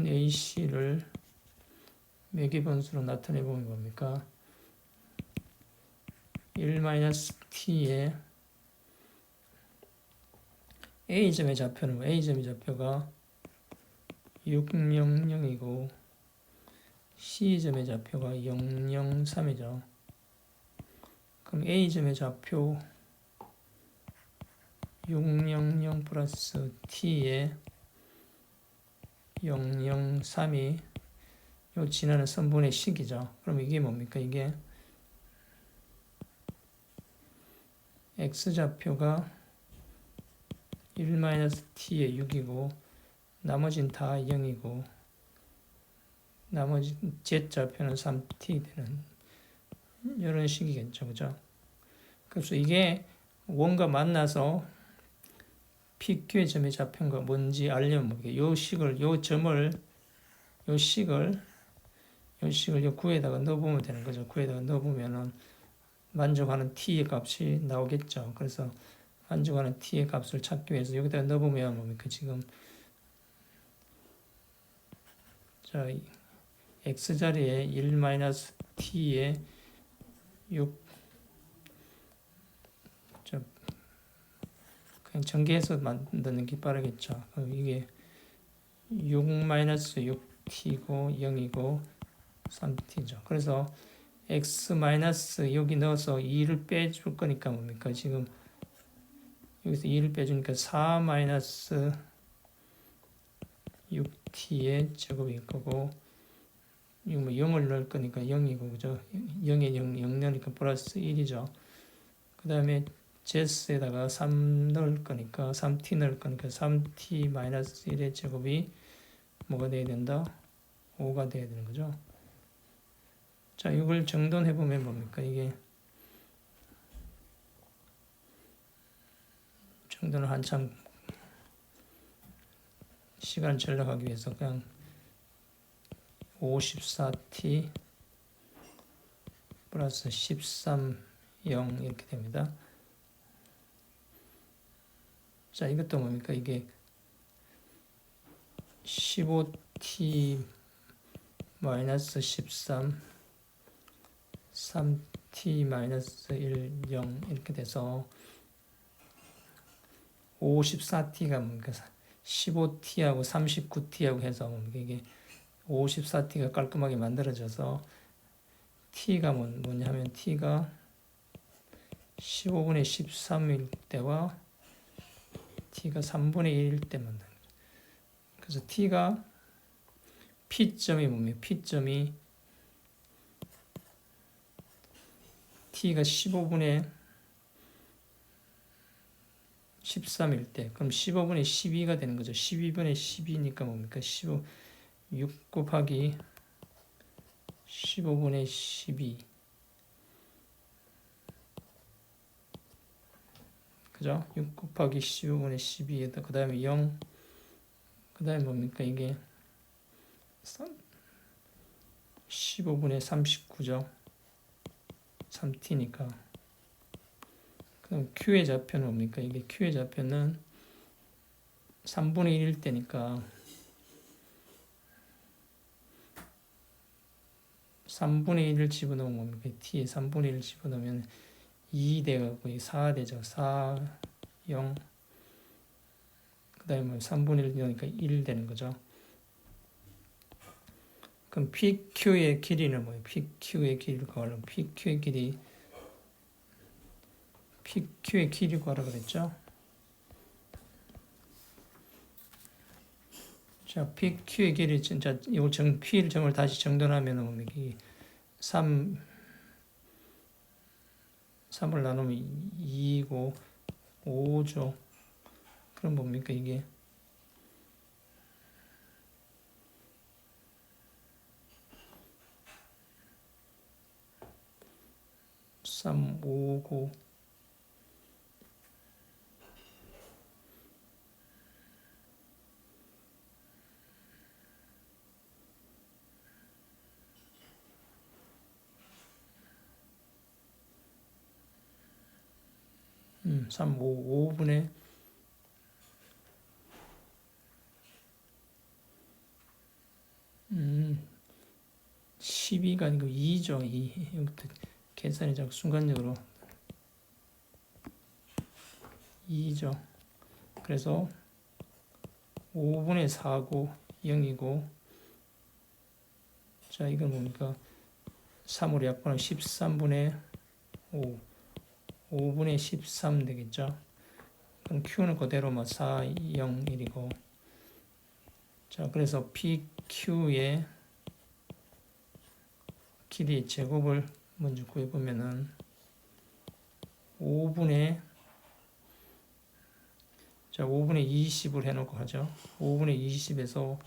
AC를 매개변수로 나타내보면 뭡니까? 1-t의 A점의 좌표는 A점의 좌표가 600이고 C점의 좌표가 003이죠. 그럼 A점의 좌표 600 플러스 T의 003이 요 지나는 선분의 식이죠. 그럼 이게 뭡니까? 이게 X좌표가 1-t의 6이고 나머지는 다 0이고 나머지 Z좌표는 3t 되는 이런 식이겠죠. 그죠? 그래서 이게 원과 만나서 PQ의 점의 좌표가 뭔지 알려면 요 식을 요 요 구에다가 넣어보면 되는 거죠. 구에다가 넣어보면은 만족하는 t의 값이 나오겠죠. 그래서 만족하는 t의 값을 찾기 위해서 여기다가 넣어보면 뭡니까? 지금 자 x자리에 1-t의 6 그냥 전개해서 만드는 게 빠르겠죠. 그럼 이게 6-6t고 0이고 3t죠. 그래서 x- 여기 넣어서 2를 빼줄 거니까 뭡니까? 지금 여기서 2를 빼주니까 4-6t의 제곱일 거고 이거 뭐 0을 넣을 거니까 0이고 그죠? 0에 0 넣으니까 플러스 1이죠. 그 다음에 Z에다가 3 넣을 거니까 3t 넣을 거니까 3t-1의 제곱이 뭐가 돼야 된다? 5가 돼야 되는 거죠. 자, 이걸 정돈해 보면 뭡니까? 이게 정돈을 한참 시간 절약하기 위해서 그냥 54t 플러스 13, 0 이렇게 됩니다. 자, 이것도 뭡니까? 이게 15t 마이너스 13, 3t 마이너스 1, 0 이렇게 돼서 54t가 뭡니까? 15t하고 39t하고 해서 뭡니까? 이게 54t가 깔끔하게 만들어져서 t가 뭐냐면 t가 15분의 13일 때와 t가 3분의 1일 때 만드는 거죠. 그래서 t가 p점이 뭡니까? p점이 t가 15분의 13일 때 그럼 15분의 12가 되는 거죠. 12분의 12니까 뭡니까? 15, 6 곱하기 15분의 12 그죠? 6 곱하기 15분의 12에다 그 다음에 0 그 다음에 뭡니까? 이게 15분의 39죠. 3t니까 그럼 q의 좌표는 뭡니까? 이게 q의 좌표는 3분의 1일 때니까 3분의 1을 집어넣으면 뭡니까? t에 3분의 1을 집어넣으면 2 되고 4 되죠. 4, 0 그 다음에 3분의 1 되니까 1 되는 거죠. 그럼 PQ의 길이는 뭐예요? PQ의 길이를 구하려면 PQ의 길이 구하라 그랬죠? 자, PQ의 길이 진짜 이 P를 점을 다시 정돈하면 뭡니까? 3을 나누면 2이고 5죠. 그럼 뭡니까 이게? 3, 5고 3, 5분의 12가 아니고 2죠. 2. 여기부터 계산이 자꾸 순간적으로 2죠. 그래서 5분의 4고 0이고 자, 이건 뭡니까? 3으로 약분하면 13분의 5 5분의 13 되겠죠. 그럼 Q는 그대로 4, 0, 1이고 자, 그래서 PQ의 길이 제곱을 먼저 구해보면은 5분의 20을 해놓고 하죠. 5분의 20에서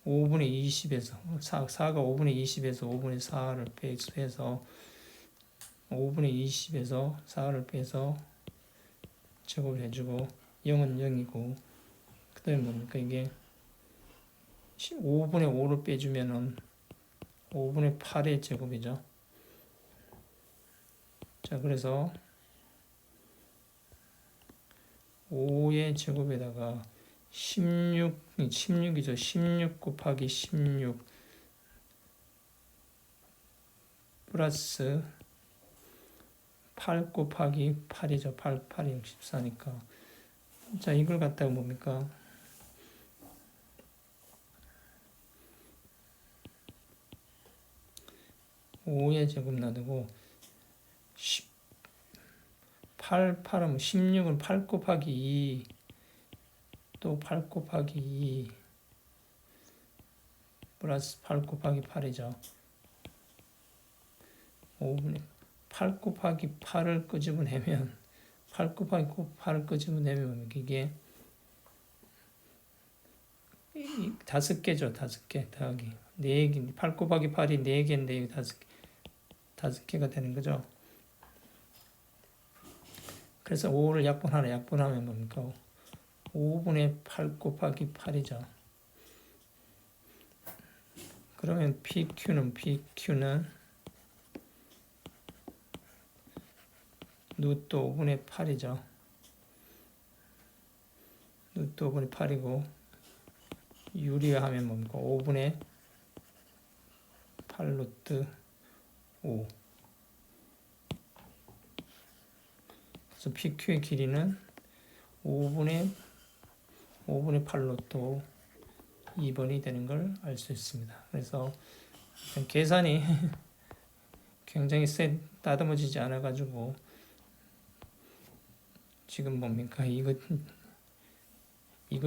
5분의 20에서 4가 5분의 20에서 5분의 4를 빼서 5분의 20에서 4를 빼서 제곱을 해주고 0은 0이고 그 다음에 뭡니까 이게 5분의 5를 빼주면은 5분의 8의 제곱이죠. 자, 그래서 5의 제곱에다가 16이죠. 16 곱하기 16 플러스 8 곱하기 8이죠. 8, 8이 64니까. 자, 이걸 갖다가 뭡니까? 5의 제곱 놔두고 8하면 16은 8 곱하기 2 또 8 곱하기 2 플러스 8 곱하기 8이죠. 5분의 8 곱하기 8을 끄집어내면 8 곱하기 8을 끄집어내면 이게 다섯 개죠. 다섯 개 더하기 4개. 8 곱하기 8이 4개인데 다섯 개가 되는 거죠. 그래서 5를 약분하면 뭡니까? 5분의 8 곱하기 8이죠. 그러면 PQ는 루트 5분의 8이죠. 루트 5분의 8이고 유리화하면 뭡니까? 5분의 8 루트 5. 그래서 PQ의 길이는 5분의 8 루트 5 2번이 되는 걸 알 수 있습니다. 그래서 계산이 굉장히 다듬어지지 않아가지고 지금 뭡니까? 이거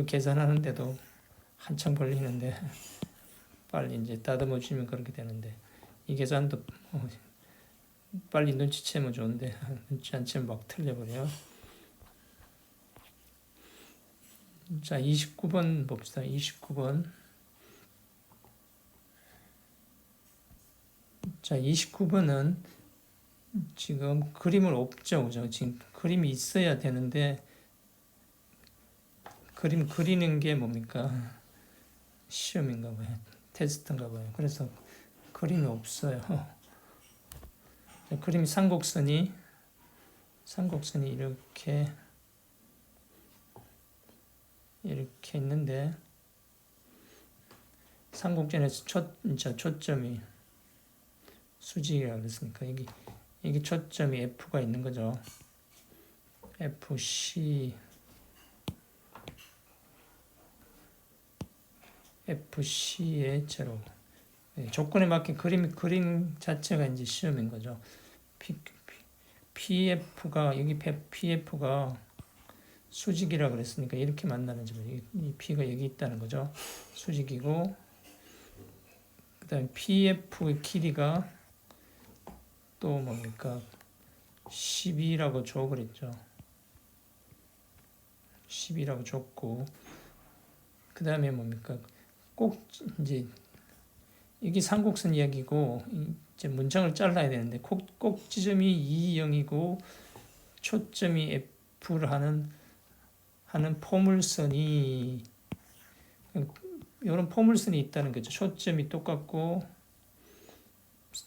계산하는데도 한참 걸리는데 빨리 이제 다듬어지면 그렇게 되는데 이 계산도 빨리 눈치채면 좋은데 눈치 안 채면 막 틀려버려요. 자, 29번 봅시다. 29번. 자, 29번은 지금 그림은 없죠. 그죠? 지금 그림이 있어야 되는데 그림 그리는 게 뭡니까? 시험인가 봐요. 테스트인가 봐요. 그래서 그림이 없어요. 그림이 삼곡선이 이렇게 있는데 삼곡전에서 초점이 수직이라고 그랬으니까 이게 초점이 F가 있는 거죠. FC의 제로. 조건에 맞게 그림 자체가 이제 시험인 거죠. PF가 여기 PF가 수직이라 그랬으니까 이렇게 만나는 점. 이 P가 여기 있다는 거죠. 수직이고 그다음에 PF의 길이가 또 뭡니까? 10이라고 줘 그랬죠. 10이라고 줬고 그다음에 뭡니까? 꼭 이제 이게 삼곡선 이야기고 이제 문장을 잘라야 되는데 꼭 지점이 2, 0이고 초점이 F를 하는 포물선이 이런 포물선이 있다는 거죠. 초점이 똑같고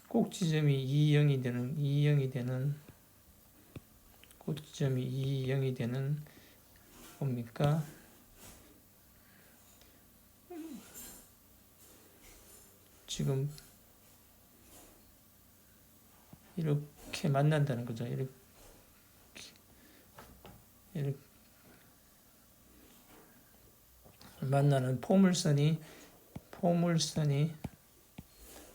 꼭 지점이 2, 0이 되는 꼭 지점이 2, 0이 되는 뭡니까? 지금 이렇게 만난다는 거죠. 이렇게 만나는 포물선이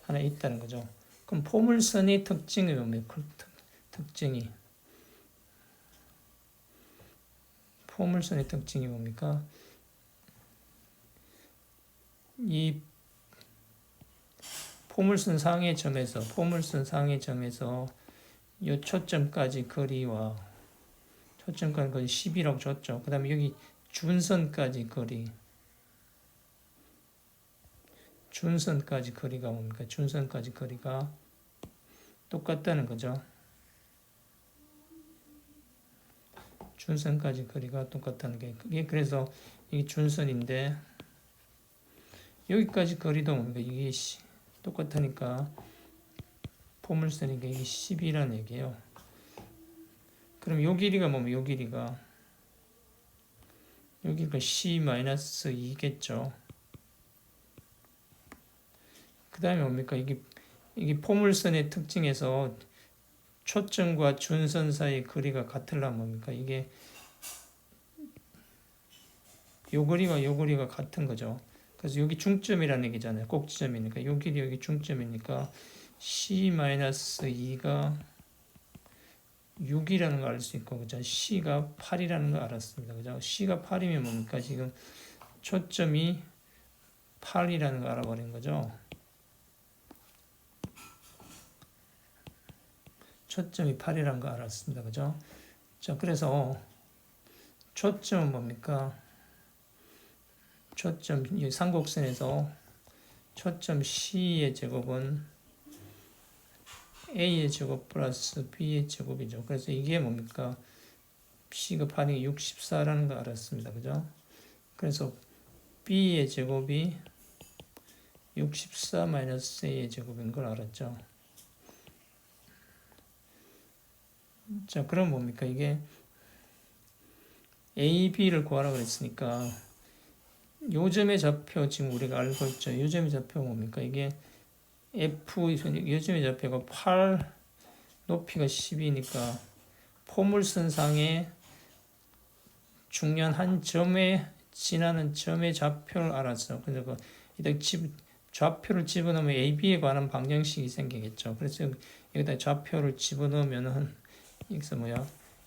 하나 있다는 거죠. 그럼 포물선의 특징이 뭡니까? 포물선의 특징이 뭡니까? 이 포물선 상의 점에서 이 초점까지 거리와 초점까지 거리 10이라고 줬죠. 그 다음에 여기 준선까지 거리가 뭡니까? 준선까지 거리가 똑같다는 거죠. 준선까지 거리가 똑같다는 게 그게 그래서 이게 준선인데 여기까지 거리도 뭡니까? 이게 똑같으니까 포물선이니까 이게 10이라는 얘기예요. 그럼 요 길이가 뭐면 요 길이가 C-2겠죠. 그 다음에 뭡니까? 이게 포물선의 특징에서 초점과 준선 사이의 거리가 같으려면 뭡니까? 이게 요 거리가 같은 거죠. 그래서 여기 중점이라는 얘기잖아요. 꼭지점이니까 요 길이 여기 중점이니까 C-2가 6이라는 걸 알 수 있고, 그죠? C가 8이라는 걸 알았습니다. 그죠? C가 8이면 뭡니까? 지금 초점이 8이라는 걸 알아버린 거죠. 초점이 8이라는 걸 알았습니다. 그죠? 자, 그래서 초점은 뭡니까? 초점 이 삼곡선에서 초점 C의 제곱은 A의 제곱 플러스 B의 제곱이죠. 그래서 이게 뭡니까? C 곱하기 64라는 거 알았습니다. 그죠? 그래서 B의 제곱이 64 마이너스 A의 제곱인 걸 알았죠. 자, 그럼 뭡니까? 이게 A, B를 구하라고 그랬으니까 요점의 좌표 지금 우리가 알고 있죠. 요점의 좌표가 뭡니까? 이게 F, 요점의 좌표가 8, 높이가 10이니까 포물선상에 중요한 한 점에 지나는 점의 좌표를 알았어. 그래서 좌표를 집어넣으면 A, B에 관한 방정식이 생기겠죠. 그래서 여기다 좌표를 집어넣으면은 여기서 뭐야?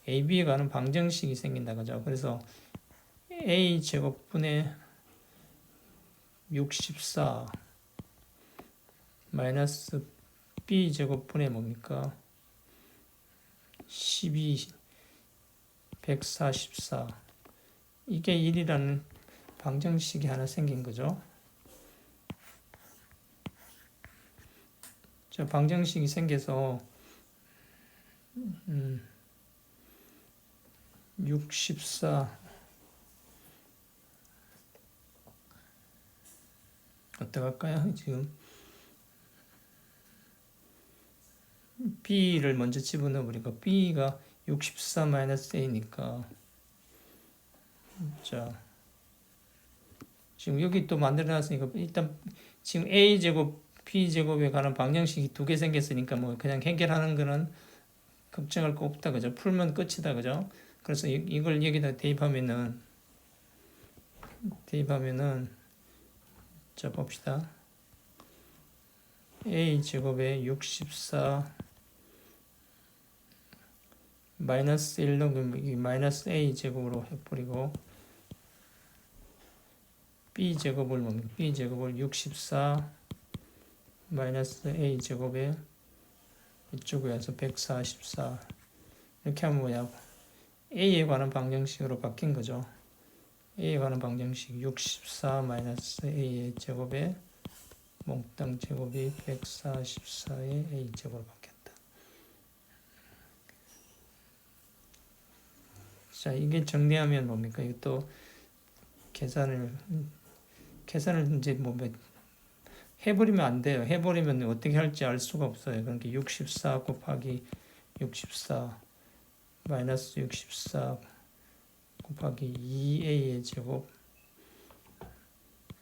A, B에 관한 방정식이 생긴다 그죠? 그래서 A 제곱분의 64 마이너스 B 제곱분의 뭡니까? 12 144 이게 1이라는 방정식이 하나 생긴 거죠. 자, 방정식이 생겨서 64 어떡할까요? 지금 B를 먼저 집어넣어 버리니까 B가 64 마이너스 A니까 자 지금 여기 또 만들어 놨으니까 일단 지금 A 제곱 B 제곱에 관한 방정식이 두 개 생겼으니까 뭐 그냥 해결하는 거는 걱정할 거 없다 그죠? 풀면 끝이다 그죠? 그래서 이걸 여기다 대입하면은 자 봅시다. A 제곱에 64 마이너스 1 넣으면 마이너스 A 제곱으로 해버리고 B 제곱을 뭡니까? B 제곱을 64 마이너스 A 제곱에 이쪽에 와서 144 이렇게 하면 뭐야? A에 관한 방정식으로 바뀐 거죠. A에 관한 방정식 64 마이너스 A의 제곱에 몽땅 제곱이 144의 A 제곱으로 바뀌었다. 자, 이게 정리하면 뭡니까? 이것도 계산을 이제 뭐 해버리면 안 돼요. 해버리면 어떻게 할지 알 수가 없어요. 그러니까 64 곱하기 64 마이너스 64 곱하기 2A의 제곱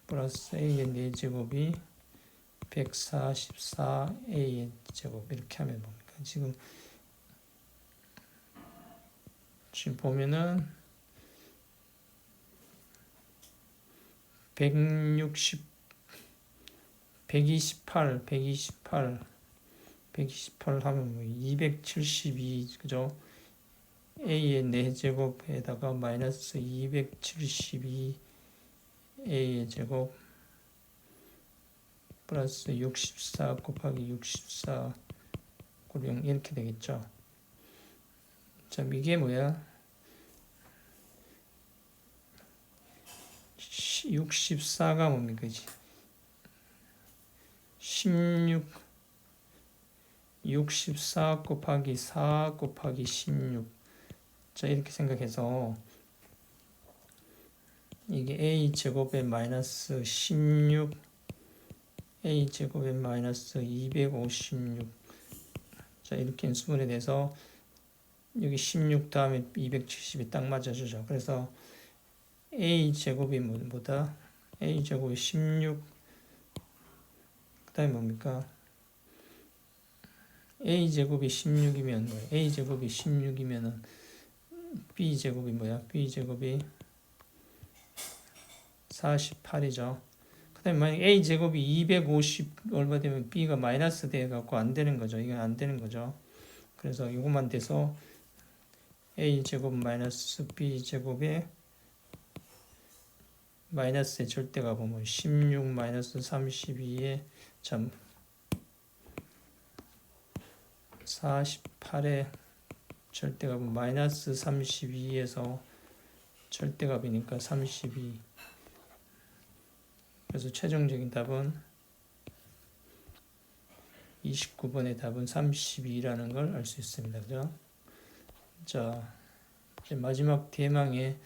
플러스 A의 4제곱이 144A의 제곱 이렇게 하면 뭡니까? 지금 보면은 128 하면 뭐 272 그죠? A의 4제곱에다가 마이너스 272 A의 제곱 플러스 64 곱하기 64 고령 이렇게 되겠죠. 자, 이게 뭐야? 64가 뭡니까? 64 곱하기 4 곱하기 16 자, 이렇게 생각해서 이게 A 제곱에 마이너스 16 A 제곱에 마이너스 256 자, 이렇게 인수분해 돼서 여기 16 다음에 270이 딱 맞아주죠. 그래서 A 제곱이 뭐다? A 제곱이 16 그 다음에 뭡니까? A 제곱이 16이면 뭐야? A 제곱이 16이면은 B 제곱이 뭐야? B 제곱이 48이죠. 그 다음에 만약 A 제곱이 250 얼마 되면 B가 마이너스 돼갖고 안 되는 거죠. 이건 안 되는 거죠. 그래서 이것만 돼서 A 제곱 마이너스 B 제곱에 마이너스의 절대가 보면 16 마이너스 32의 점 48의 절대값은 마이너스 32에서 절대값이니까 32 그래서 최종적인 답은 29번의 답은 32라는 걸 알 수 있습니다. 그죠? 자, 이제 마지막 대망의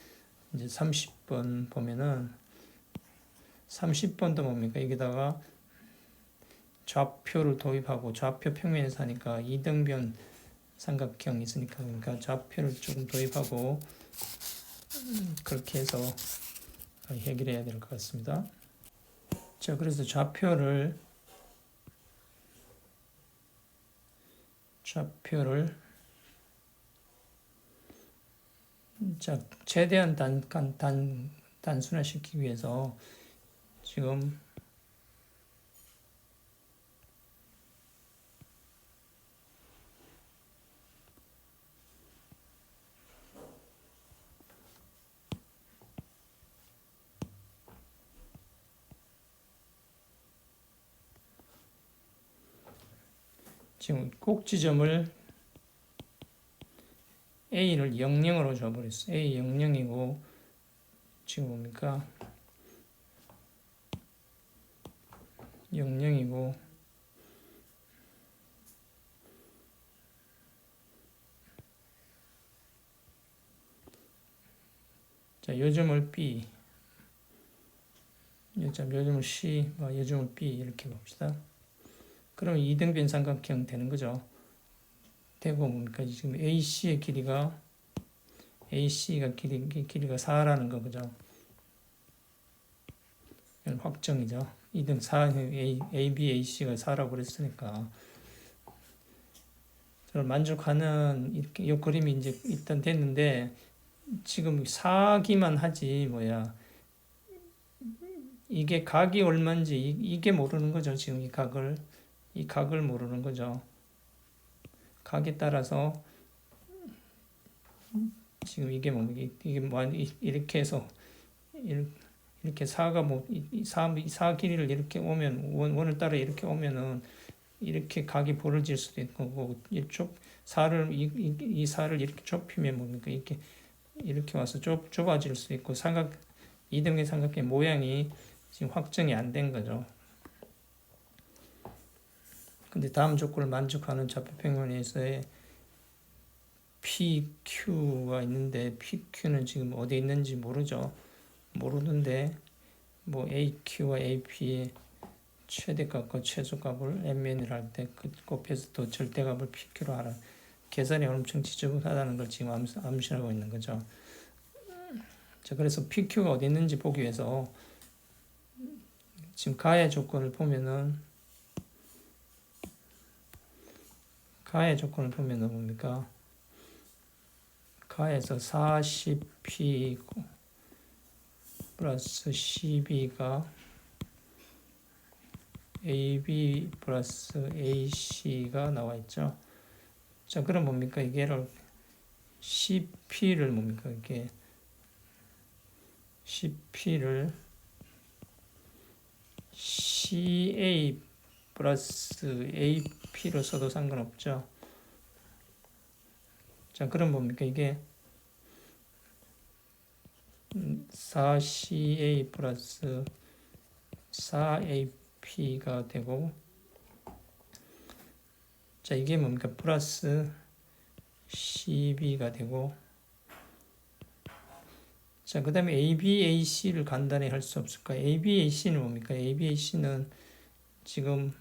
이제 30번 보면은 30번도 뭡니까? 여기다가 좌표를 도입하고 좌표 평면에서 하니까 이등변 삼각형이 있으니까 그러니까 좌표를 조금 도입하고 그렇게 해서 해결해야 될 것 같습니다. 자, 그래서 좌표를 자, 최대한 단순화시키기 위해서 지금 꼭지점을 A를 00으로 줘버렸어요. A 00이고 지금 뭡니까? 00이고 자, 요점을 B 요점을 C, 요점을 B 이렇게 봅시다. 그러면 이등변 삼각형 되는 거죠. 되고 뭡니까? 지금 AC의 길이가 길이가 4라는 거 그죠? 확정이죠. 2등 4 AB, AC가 4라고 그랬으니까 저를 만족하는 이렇게 이 그림이 이제 일단 됐는데 지금 4기만 하지 이게 각이 얼마인지 이게 모르는 거죠. 지금 이 각을 모르는 거죠. 각에 따라서 지금 이게 이렇게 해서 이렇게 4 길이를 이렇게 오면 원을 따라 이렇게 오면은 이렇게 각이 벌어질 수도 있고 이쪽 4를 이 4를 이렇게 좁히면 뭡니까? 이렇게 와서 좁아질 수 있고 이등의 삼각형 모양이 지금 확정이 안 된 거죠. 근데 다음 조건을 만족하는 좌표평면에서의 PQ가 있는데 PQ는 지금 어디 있는지 모르죠. 모르는데 AQ와 AP의 최대값과 최소값을 MN을 할 때 곱해서 또 절대값을 PQ로 하라. 계산이 엄청 지저분하다는 걸 지금 암시하고 있는 거죠. 자, 그래서 PQ가 어디 있는지 보기 위해서 지금 가해 조건을 보면은 뭡니까? 가에서 40P 플러스 12가 AB 플러스 AC가 나와 있죠. 자, 그럼 뭡니까? 이게를 CP를 뭡니까? 이게 CP를 CA 플러스 AP로 써도 상관없죠. 자, 그럼 뭡니까? 이게 4CA 플러스 4AP가 되고 자, 이게 뭡니까? 플러스 CB가 되고 자, 그 다음에 AB, AC를 간단히 할 수 없을까? AB, AC는 뭡니까? AB, AC는 지금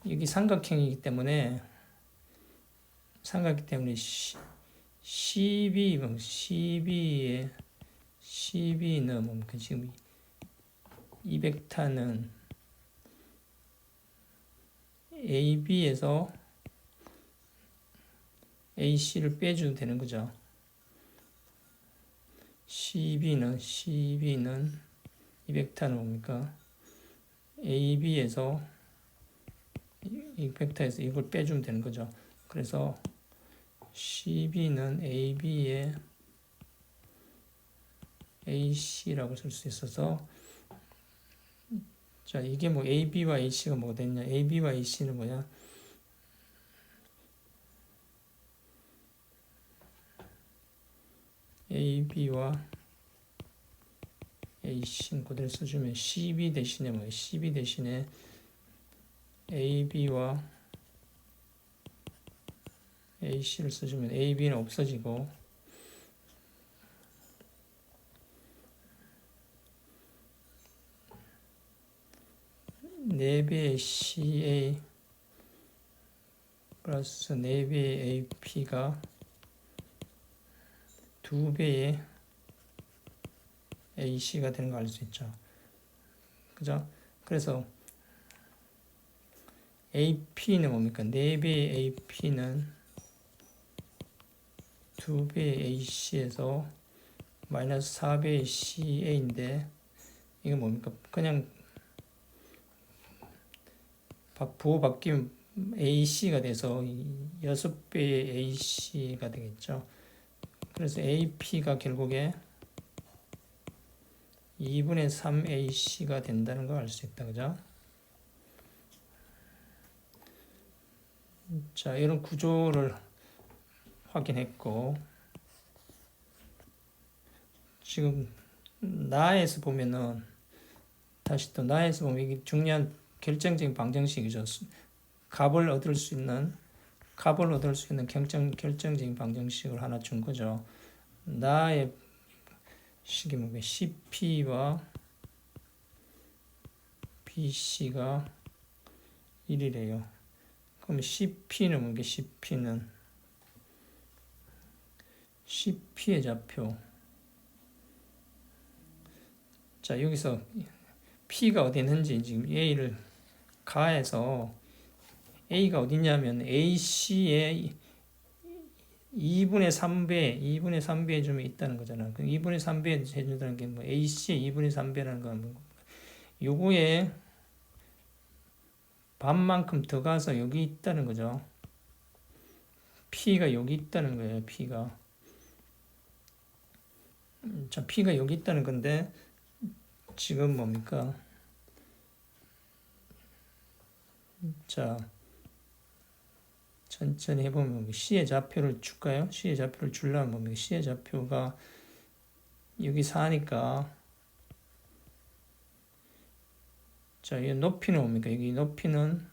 여기 삼각형이기 때문에 CB는 뭡니까? 지금 이 벡터는 AB에서 AC를 빼줘도 되는 거죠. CB는 이 벡터는 뭡니까? AB에서 이 벡터에서 이걸 빼주면 되는 거죠. 그래서 CB는 AB의 AC라고 쓸 수 있어서 자, 이게 AB와 AC가 뭐가 됐냐? AB와 AC는 뭐냐? AB와 AC 그대로 써주면 CB 대신에 뭐예요? CB 대신에 AB와 AC를 써주면 AB는 없어지고 네 배의 CA 플러스 네 배의 AP가 두 배의 AC가 되는 거 알 수 있죠. 그죠? 그래서 AP는 뭡니까? 네 배의 AP는 두 배의 AC에서 마이너스 4배의 CA인데 이건 뭡니까? 그냥 부호 바뀌면 AC가 돼서 6배의 AC가 되겠죠. 그래서 AP가 결국에 2분의 3AC가 된다는 걸 알 수 있다. 그죠? 자, 이런 구조를 확인했고, 지금 나에서 보면은, 다시 또 나에서 보면 이게 중요한 결정적인 방정식이죠. 값을 얻을 수 있는 결정적인 방정식을 하나 준 거죠. 나의 식이 뭐게 CP와 BC가 1이래요. 그럼 CP는 뭐게 CP의 좌표. 자, 여기서 P가 어디 있는지 지금 A를 가해서 A가 어디냐면 AC의 2분의 3배 해주면 있다는 거잖아. 그 2분의 3배 해준다는 게 뭐 AC의 2분의 3배라는 건 뭐, 요거에 반만큼 더 가서 여기 있다는 거죠. P가 여기 있다는 거예요. P가. 자, P가 여기 있다는 건데 지금 뭡니까? 자, 천천히 해보면 C의 좌표를 줄까요? C의 좌표를 주려면 뭡니까? C의 좌표가 여기 4니까 자, 이 높이는 뭡니까? 여기 높이는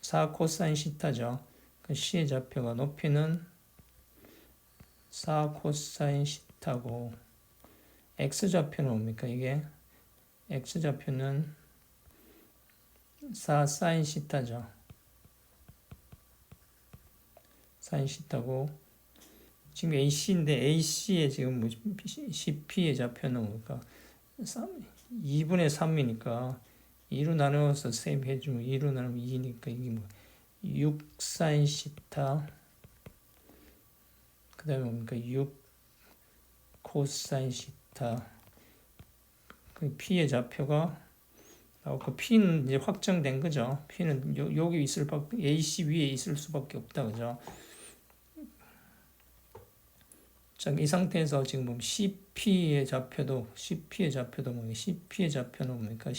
4 코사인 시타죠. 그 C의 좌표가 높이는 4 코사인 시타고 X좌표는 뭡니까? 이게 X좌표는 4 사인 시타죠. 사인 시타고 지금 AC인데 AC의 지금 CP의 좌표는 뭡니까? 2분의 3이니까 2로 나누어서 셈 해주면 2로 나누면 2니까 이게 뭐 6 사인 시타 그 다음에 뭡니까? 6 코사인 시타 그 P의 좌표가 그 P는 이제 확정된 거죠. P는 여기 있을 밖에 AC 위에 있을 수밖에 없다 그죠? 자, 이 상태에서 지금 보면 CP의 좌표는 뭡니까? CP의 좌표는 뭡니까?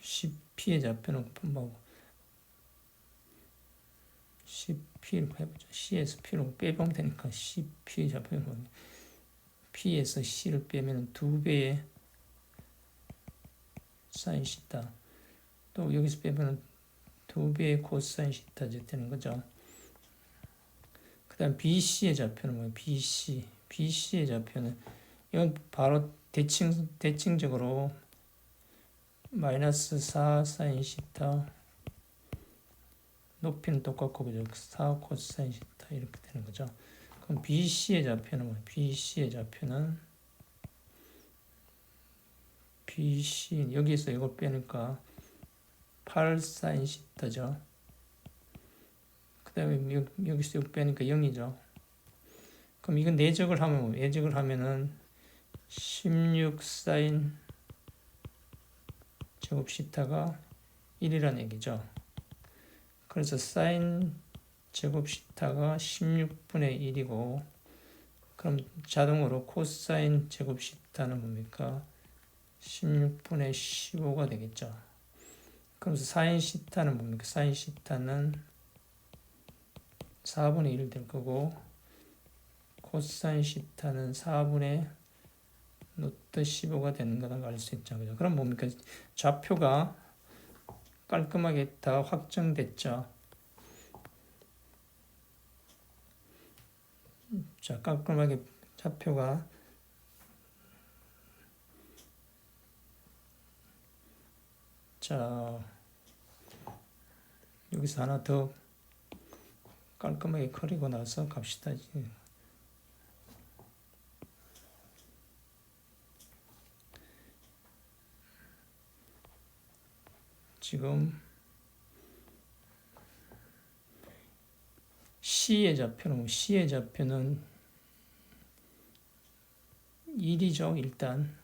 CP의 좌표는 뭐고? CP를 해보죠. C에서 P로 빼보면 되니까 CP의 좌표는 뭡니까? P에서 C를 빼면 2배의 사인 시타 또 여기서 빼면 2배의 코사인 시타가 되는 거죠. 그 다음 BC의 좌표는 뭐예요? BC의 좌표는 이건 바로 대칭적으로 마이너스 4 사인 시타 높이는 똑같고 그죠? 4 코사인 시타 이렇게 되는 거죠. 그럼 BC의 좌표는 뭐예요? BC의 좌표는 BC 여기서 이걸 빼니까 8 사인 시타죠. 그 다음에 여기서 이거 빼니까 0이죠. 그럼 이건 내적을 하면은 16 사인 제곱 시타가 1이라는 얘기죠. 그래서 사인 제곱 시타가 16분의 1이고 그럼 자동으로 코사인 제곱 시타는 뭡니까? 16분의 15가 되겠죠. 그럼 사인 시타는 뭡니까? 사인 시타는 4분의 1 될 거고 코사인 시타는 4분의 루트 15가 되는 거라고 알 수 있죠. 그죠? 그럼 뭡니까? 좌표가 깔끔하게 다 확정됐죠. 자, 깔끔하게 좌표가 자, 여기서 하나 더 깔끔하게 그리고 나서 갑시다. 지금 C의 좌표는 1이죠. 일단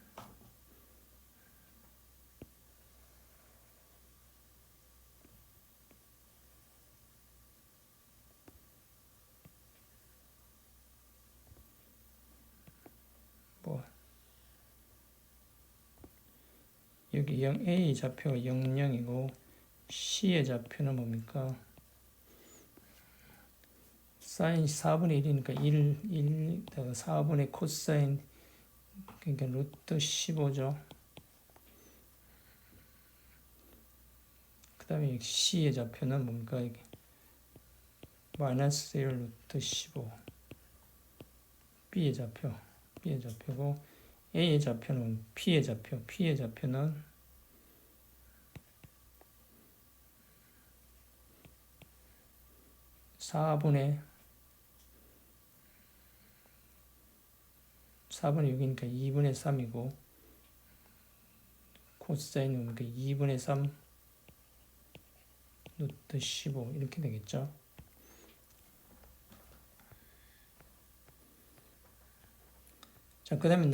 뭐 여기 A 좌표가 00이고 C의 좌표는 뭡니까? 사인 4분의 1이니까 1 4분의 코사인 그러니까 루트 15죠. 그 다음에 C의 좌표는 뭡니까? 이게 마이너스 1 루트 15 B의 좌표고 A의 좌표는 P의 좌표는 4분의 6이니까 2분의 3이고 코사인은 뭡니까? 2분의 3 루트 15 이렇게 되겠죠. 자, 그 다음에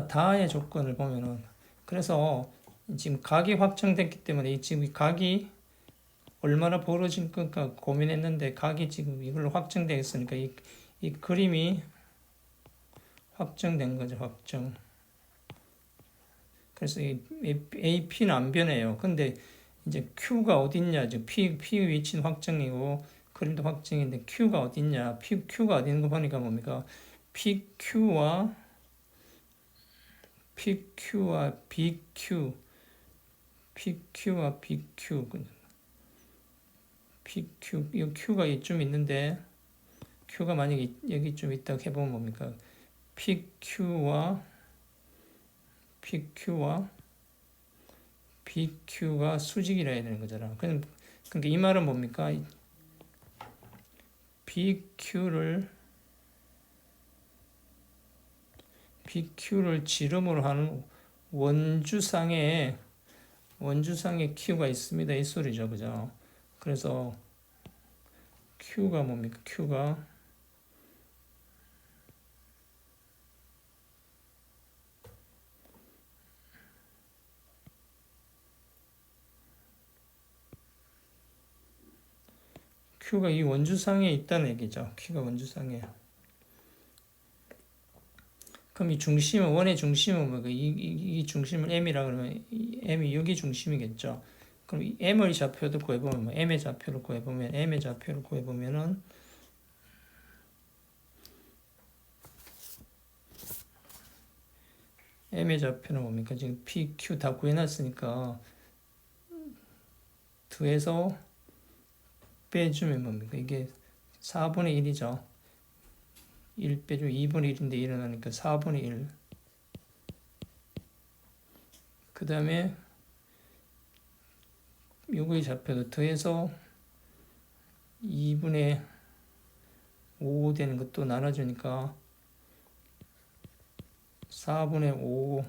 다의 조건을 보면은 그래서 지금 각이 확정됐기 때문에 지금 각이 얼마나 벌어질 건가 고민했는데 각이 지금 이걸로 확정되어 있으니까 이 그림이 확정된 거죠. 확정. 그래서 이 AP는 안 변해요. 근데 이제 Q가 어딨냐? 지금 P 위치는 확정이고 그림도 확정인데 Q가 어딨냐? Q가 어디 있는 거 보니까 뭡니까? PQ와 BQ, PQ와 BQ, PQ, 이 Q가 이쯤 있는데 Q가 만약에 여기 좀 있다고 해보면 뭡니까? PQ와 BQ가 수직이라 해야 되는 거잖아. 그러니까 이 말은 뭡니까? BQ를 지름으로 하는 원주상에 Q가 있습니다. 이 소리죠. 그죠? 그래서 Q가 뭡니까? Q가 이 원주상에 있다는 얘기죠. Q가 원주상에. 그럼 이 중심은 원의 중심은 뭐가 이 중심을 M이라 그러면 M이 여기 중심이겠죠. 그럼 이 M의 좌표도 구해보면 M의 좌표를 구해보면은 M의 좌표는 뭡니까? 지금 P, Q 다 구해놨으니까 2에서 빼주면 뭡니까? 이게 4분의 1이죠. 1 빼주면 2분의 1인데 일어나니까 4분의 1. 그 다음에 요거의 좌표도 더해서 2분의 5 되는 것도 나눠주니까 4분의 5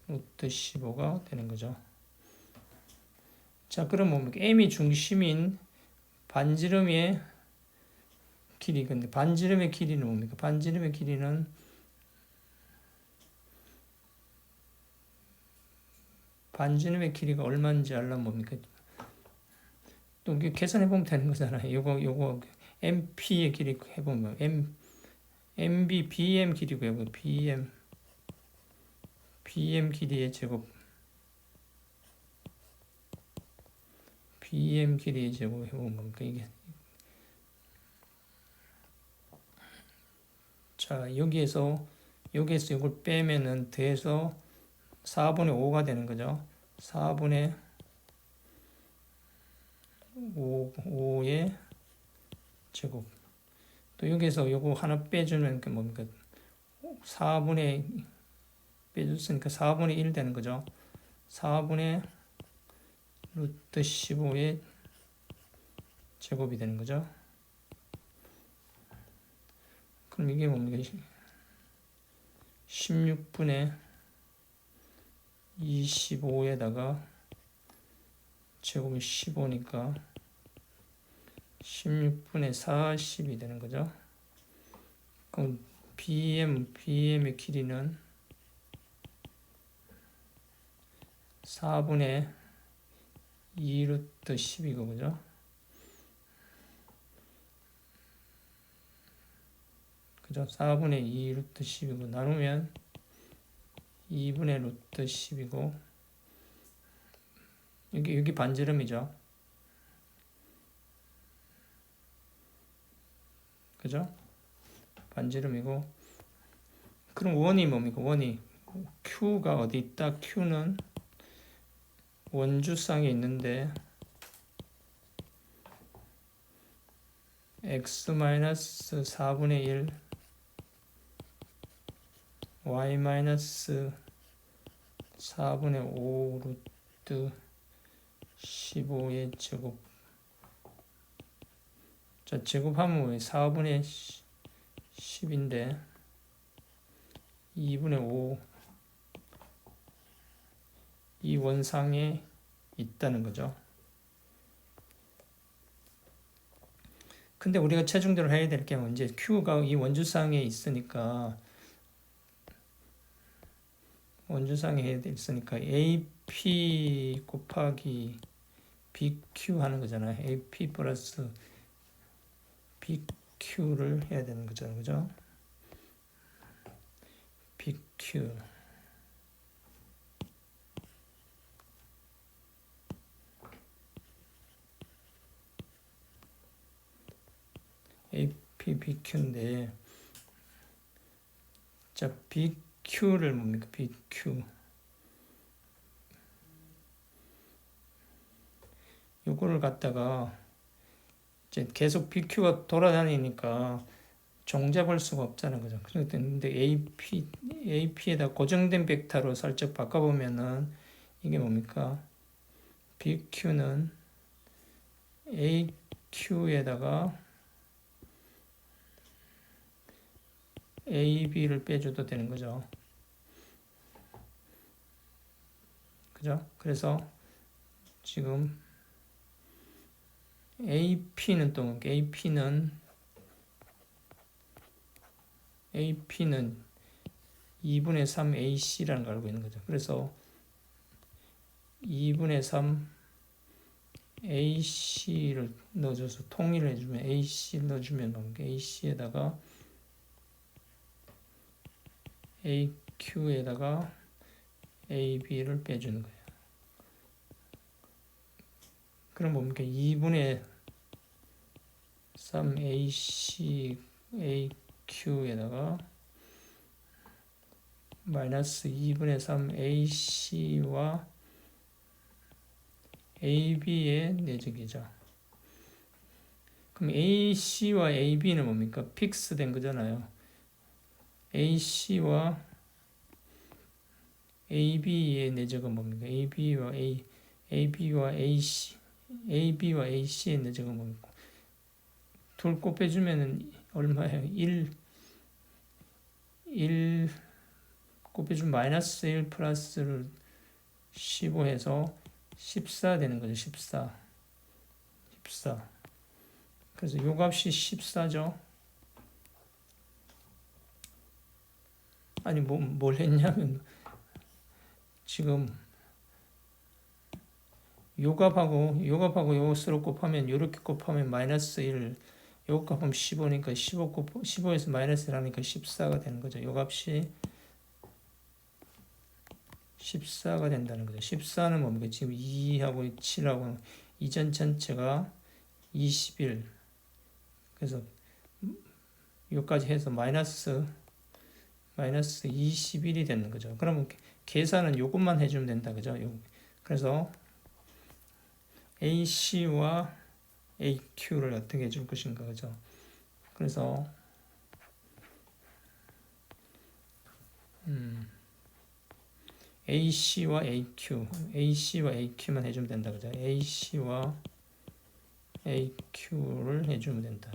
루트 15가 되는 거죠. 자, 그럼 뭡니까? M이 중심인 반지름의 길이. 근데 반지름의 길이는 뭡니까? 반지름의 길이는 길이가 얼마인지 알려면 뭡니까? 또 계산해 보면 되는 거잖아요. 요거 MP의 길이 해보면 MB BM 길이고요. BM 길이의 제곱. BM 길이의 제곱 해보면 뭡니까? 이게 자, 여기에서 이걸 빼면은 더해서 4분의 5가 되는 거죠. 4분의 5의 제곱. 또 여기서 요거 하나 빼주면 그 뭡니까? 4분의 빼줬으니까 4분의 1 되는 거죠. 4분의 루트 15의 제곱이 되는 거죠. 그럼 이게 뭡니까? 16분의 25에다가 제곱이 15니까 16분의 40이 되는 거죠. 그럼 BM의 길이는 4분의 2 루트 10이고, 그죠? 그죠? 4분의 2 루트 10이고, 나누면 2분의 루트 10이고, 여기 반지름이죠. 그죠? 반지름이고, 그럼 원이 뭡니까? 원이 Q가 어디 있다? Q는 원주쌍에 있는데 x-4분의 1 y-4분의 5 루트 15의 제곱. 자, 제곱하면 왜 4분의 10인데 2분의 5 이 원상에 있다는 거죠. 근데 우리가 체중대로 해야 될 게 이제 Q가 이 원주상에 있으니까 AP 곱하기 BQ 하는 거잖아요. AP 플러스 BQ를 해야 되는 거잖아요. 그죠? BQ. AP, BQ인데, 자, BQ를 뭡니까? BQ. 요거를 갖다가, 이제 계속 BQ가 돌아다니니까 종잡을 수가 없잖아요. 그죠? 근데 AP에다 고정된 벡터로 살짝 바꿔보면은, 이게 뭡니까? BQ는 AQ에다가 AB를 빼줘도 되는 거죠. 그죠? 그래서 지금 AP는 또 AP는 2분의 3 AC라는 걸 알고 있는 거죠. 그래서 2분의 3 AC를 넣어줘서 통일을 해주면 AC를 넣어주면 AC에다가 AQ에다가 AB를 빼주는 거예요. 그럼 뭡니까? 2분의 3 AC AQ에다가 마이너스 2분의 3 AC와 AB의 내적이죠. 그럼 AC와 AB는 뭡니까? 픽스된 거잖아요. AC와 AB의 내적은 뭡니까? AB와 AC의 내적은 뭡니까? 둘 곱해주면은 얼마예요? 1 곱해주면 마이너스 1 플러스를 15 해서 14 되는 거죠. 14. 그래서 요 값이 14죠. 아니 뭘 했냐면 지금 요 값하고 요 수로 곱하면 요렇게 곱하면 마이너스 1, 요 값하면 15니까 15에서 마이너스 1 하니까 14가 되는 거죠. 요 값이 14가 된다는 거죠. 14는 뭡니까? 지금 2하고 7하고 이전 전체가 21. 그래서 6까지 해서 마이너스 21이 되는 거죠. 그러면 계산은 요것만 해주면 된다. 그죠? 그래서 AC와 AQ를 어떻게 해줄 것인가. 그죠? 그래서 AC와 AQ만 해주면 된다. 그죠? AC와 AQ를 해주면 된다.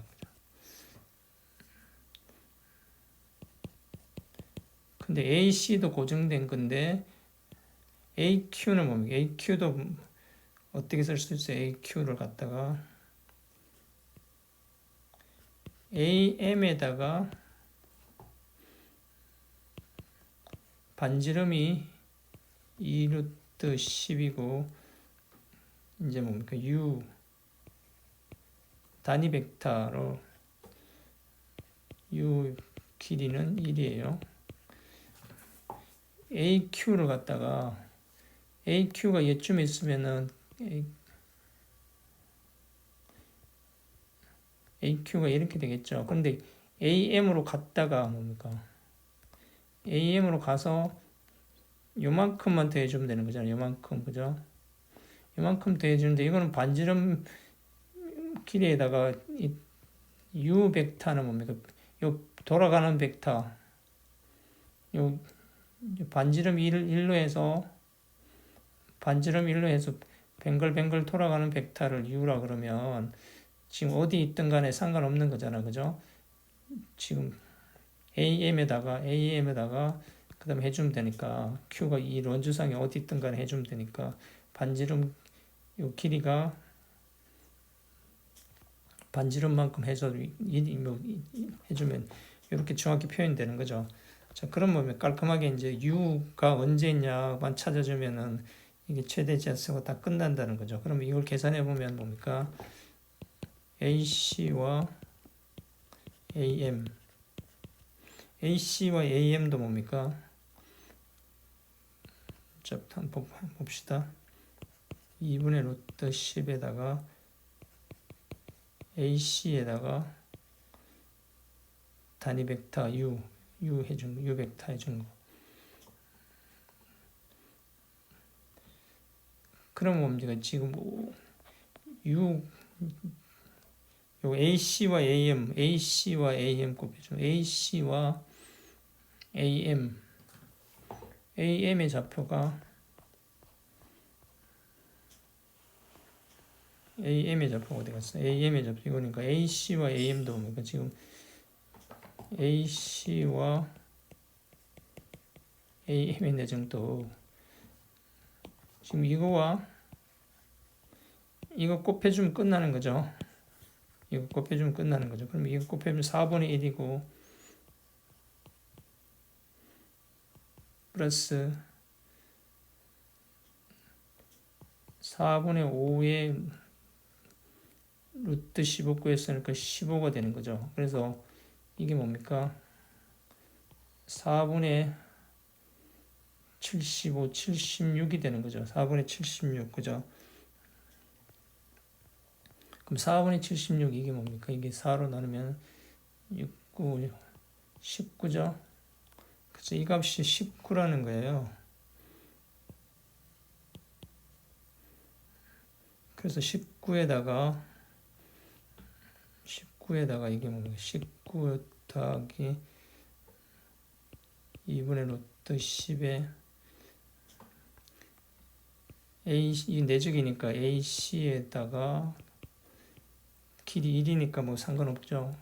근데 AC도 고정된 건데 AQ는 뭡니까? AQ도 어떻게 쓸 수 있어요? AQ를 갖다가 AM에다가 반지름이 2루트 10이고 이제 뭡니까? U 단위 벡터로 U 길이는 1이에요. AQ를 갖다가 AQ가 얘쯤에 있으면은 AQ가 이렇게 되겠죠. 그런데 AM으로 갔다가 뭡니까? AM으로 가서 요만큼만 더해주면 되는 거잖아요. 요만큼, 그죠? 요만큼 더해주는데 이거는 반지름 길이에다가 이 U 벡터는 뭡니까? 요 돌아가는 벡터, 요 반지름 1로 해서 뱅글뱅글 돌아가는 벡터를 U라 그러면 지금 어디 있든 간에 상관없는 거잖아. 그죠? 지금 AM에다가 그 다음에 해주면 되니까 Q가 이 런주상에 어디 있든 간에 해주면 되니까 반지름 요 길이가 반지름만큼 해서 해주면 이렇게 정확히 표현되는 거죠. 자, 그러면 깔끔하게 이제 U가 언제 있냐만 찾아주면은 이게 최대 지하수가 다 끝난다는 거죠. 그러면 이걸 계산해 보면 뭡니까? AC와 AM도 뭡니까? 자, 한번 봅시다. 2분의 루트 10에다가 AC에다가 단위 벡터 U 벡터 해준 거. 그럼 뭡니까? 지금 요 AC와 AM 곱해줘. AC와 AM의 좌표가 어디 갔어? AM의 좌표 이거니까 AC와 AM도 뭡니까? 지금 AC와 AM의 내정도 지금 이거 곱해주면 끝나는 거죠. 이거 곱해주면 끝나는 거죠. 그럼 이거 곱해주면 4분의 1이고 플러스 4분의 5에 루트 15 구했으니까 15가 되는 거죠. 그래서 이게 뭡니까? 4분의 75, 76이 되는 거죠. 4분의 76, 그죠? 그럼 4분의 76 이게 뭡니까? 이게 4로 나누면 6, 9, 19죠? 그래서 이 값이 19라는 거예요. 그래서 19에다가 이게 뭡니까? 19 더하기 2분의 루트 10에 이 내적이니까 AC에다가 길이 1이니까 뭐 상관없죠.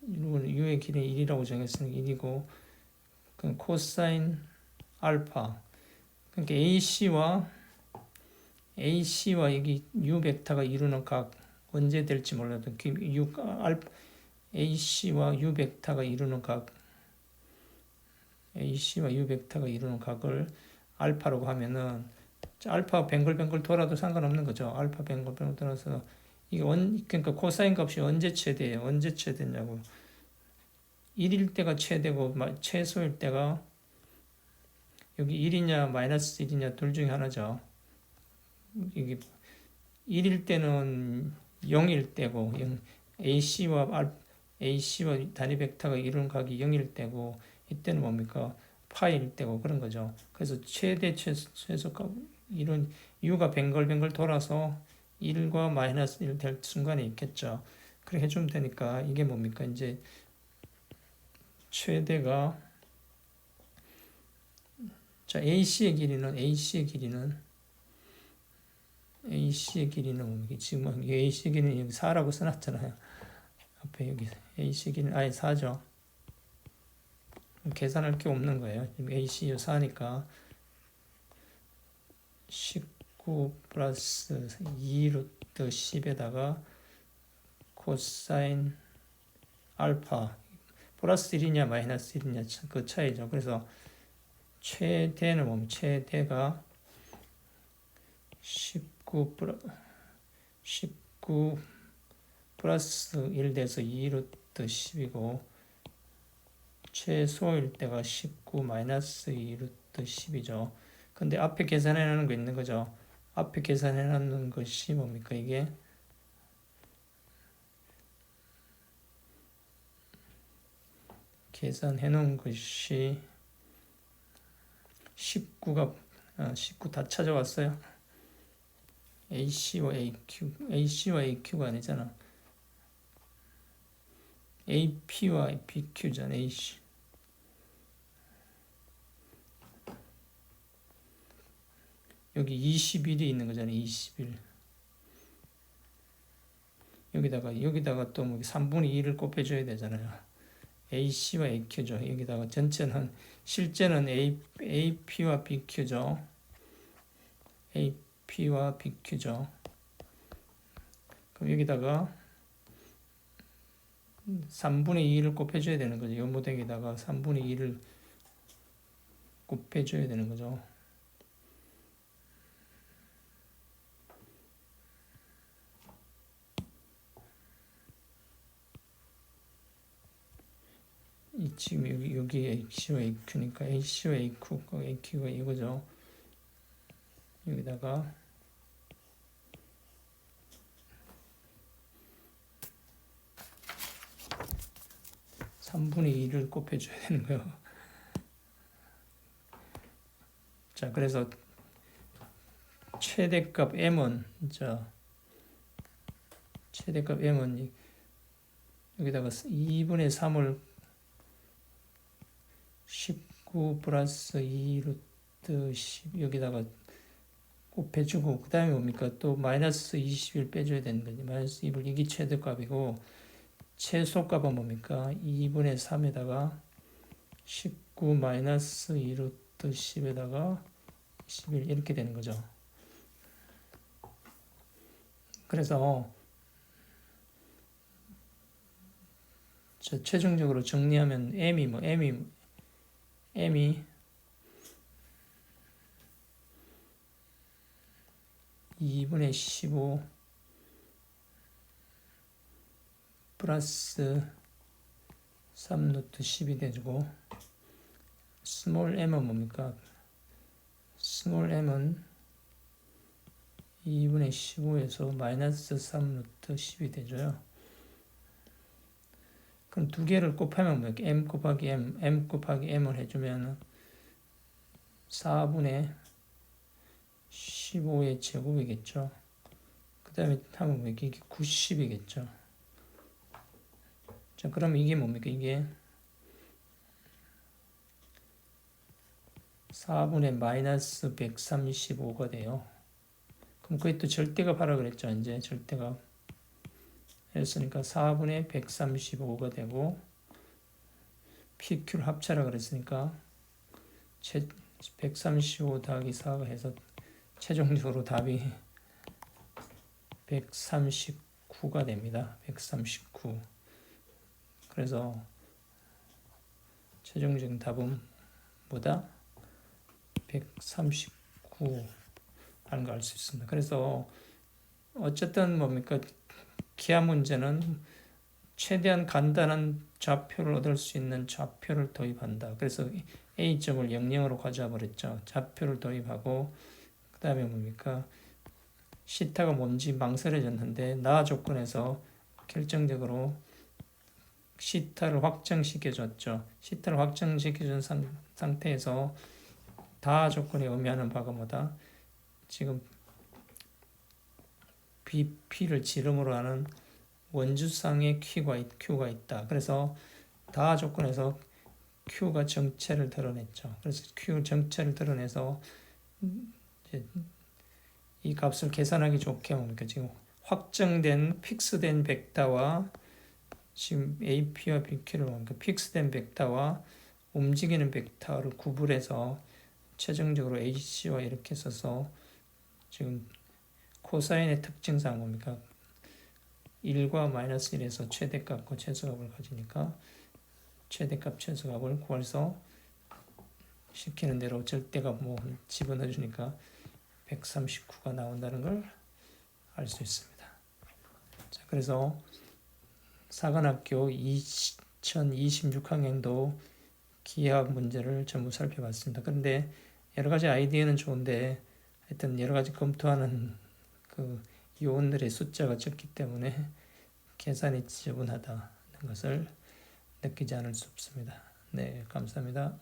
U의 길이 1이라고 정했으니까 1이고 그럼 코사인 알파 그러니까 AC와 여기 U 벡터가 이루는 각 언제 될지 몰라도 AC와 U 벡터가 이루는 각을 알파라고 하면은 알파 뱅글뱅글 돌아도 상관없는 거죠. 알파 뱅글뱅글 돌아서 이게 그러니까 코사인 값이 언제 최대예요? 언제 최대냐고. 1일 때가 최대고 최소일 때가 여기 1이냐 마이너스 1이냐 둘 중에 하나죠. 이게 1일 때는 0일 때고 AC와 AC와 단위 벡터가 이루는 각이 0일 때고 이때는 뭡니까? 파일 때고 그런 거죠. 그래서 최대 최소값 이런 U가 뱅글뱅글 돌아서 1과 마이너스 1 될 순간에 있겠죠. 그렇게 해주면 되니까 이게 뭡니까? 이제 최대가 자 AC의 길이는 뭡니까? 지금 AC의 길이는 여기 4라고 써놨잖아요. 앞에 여기 AC 길이는 아예 4죠. 계산할 게 없는 거예요. 지금 AC 4니까 19 플러스 2 루트 10에다가 코사인 알파 플러스 1이냐 마이너스 1이냐 그 차이죠. 그래서 최대는 뭡니까? 최대가 19 플러스 1 돼서 2 루트 10이고 최소일 때가 19 마이너스 2 루트 10이죠. 근데 앞에 계산해 놓은 거 있는 거죠. 앞에 계산해 놓은 것이 뭡니까? 이게 계산해 놓은 것이 19가 19 다 찾아왔어요. AC와 AQ가 아니잖아. AP와 BQ잖아. AC. 여기 21이 있는 거잖아. 21. 여기다가 또 뭐 3분의 2를 곱해줘야 되잖아요. AC와 AQ죠. 여기다가 전체는 실제는 AP와 BQ죠. AP와 BQ죠. 그럼 여기다가 3분의 2를 곱해줘야 되는 거죠. 연모대기다가 3분의 2를 곱해줘야 되는 거죠. 지금 여기 AC와 AQ니까 AC와 AQ가 이거죠. 여기다가 3분의 2를 곱해줘야 되는 거예요. 자, 그래서 최대값 m은 최대값 m은 여기다가 2분의 3을 19 플러스 2 루트 10 여기다가 곱해주고 그 다음에 뭡니까? 또 마이너스 21 빼줘야 되는 거지. 마이너스 21 이게 최대값이고 최소값은 뭡니까? 2분의 3에다가 19 마이너스 2 루트 10에다가 11 이렇게 되는 거죠. 그래서 최종적으로 정리하면 m이 2분의 15 플러스 3 루트 10이 되고 스몰 m은 뭡니까? 스몰 m은 2분의 15에서 마이너스 3 루트 10이 되죠. 그럼 두 개를 곱하면 뭡니까? m 곱하기 m을 해주면 4분의 15의 제곱이겠죠. 그 다음에 하면 이게 90이겠죠. 자, 그럼 이게 뭡니까? 이게 4분의 마이너스 135가 돼요. 그럼 그게 또 절대값 하라 그랬죠. 이제 절대값 했으니까 4분의 135가 되고 PQ를 합쳐라 그랬으니까 135 더하기 4가 해서 최종적으로 답이 139가 됩니다. 139. 그래서 최종적인 답은 뭐다? 139 하는 걸 알 수 있습니다. 그래서 어쨌든 뭡니까? 기하 문제는 최대한 간단한 좌표를 얻을 수 있는 좌표를 도입한다. 그래서 A점을 00으로 가져와 버렸죠. 좌표를 도입하고 그 다음에 뭡니까? 시타가 뭔지 망설여졌는데 나 조건에서 결정적으로 시타를 확정시켜 줬죠. 시타를 확정시켜 준 상태에서 다 조건이 의미하는 바가 뭐다? 지금 BP를 지름으로 하는 원주상의 Q가 있다. 그래서 다 조건에서 Q가 정체를 드러냈죠. 그래서 Q 정체를 드러내서 이제 이 값을 계산하기 좋게 뭡니까? 지금 확정된 픽스된 벡터와 지금 AP와 BQ를 뭡니까? 픽스된 벡터와 움직이는 벡터를 구분해서 최종적으로 HC와 이렇게 써서 지금 코사인의 특징상 뭡니까? 1과 마이너스 1에서 최대값과 최소값을 가지니까 최대값 최소값을 구해서 시키는 대로 절대값 뭐 집어넣어 주니까 139가 나온다는 걸 알 수 있습니다. 자, 그래서 사관학교 2026학년도 기하학 문제를 전부 살펴봤습니다. 그런데 여러 가지 아이디어는 좋은데 하여튼 여러 가지 검토하는 그 요원들의 숫자가 적기 때문에 계산이 지저분하다는 것을 느끼지 않을 수 없습니다. 네, 감사합니다.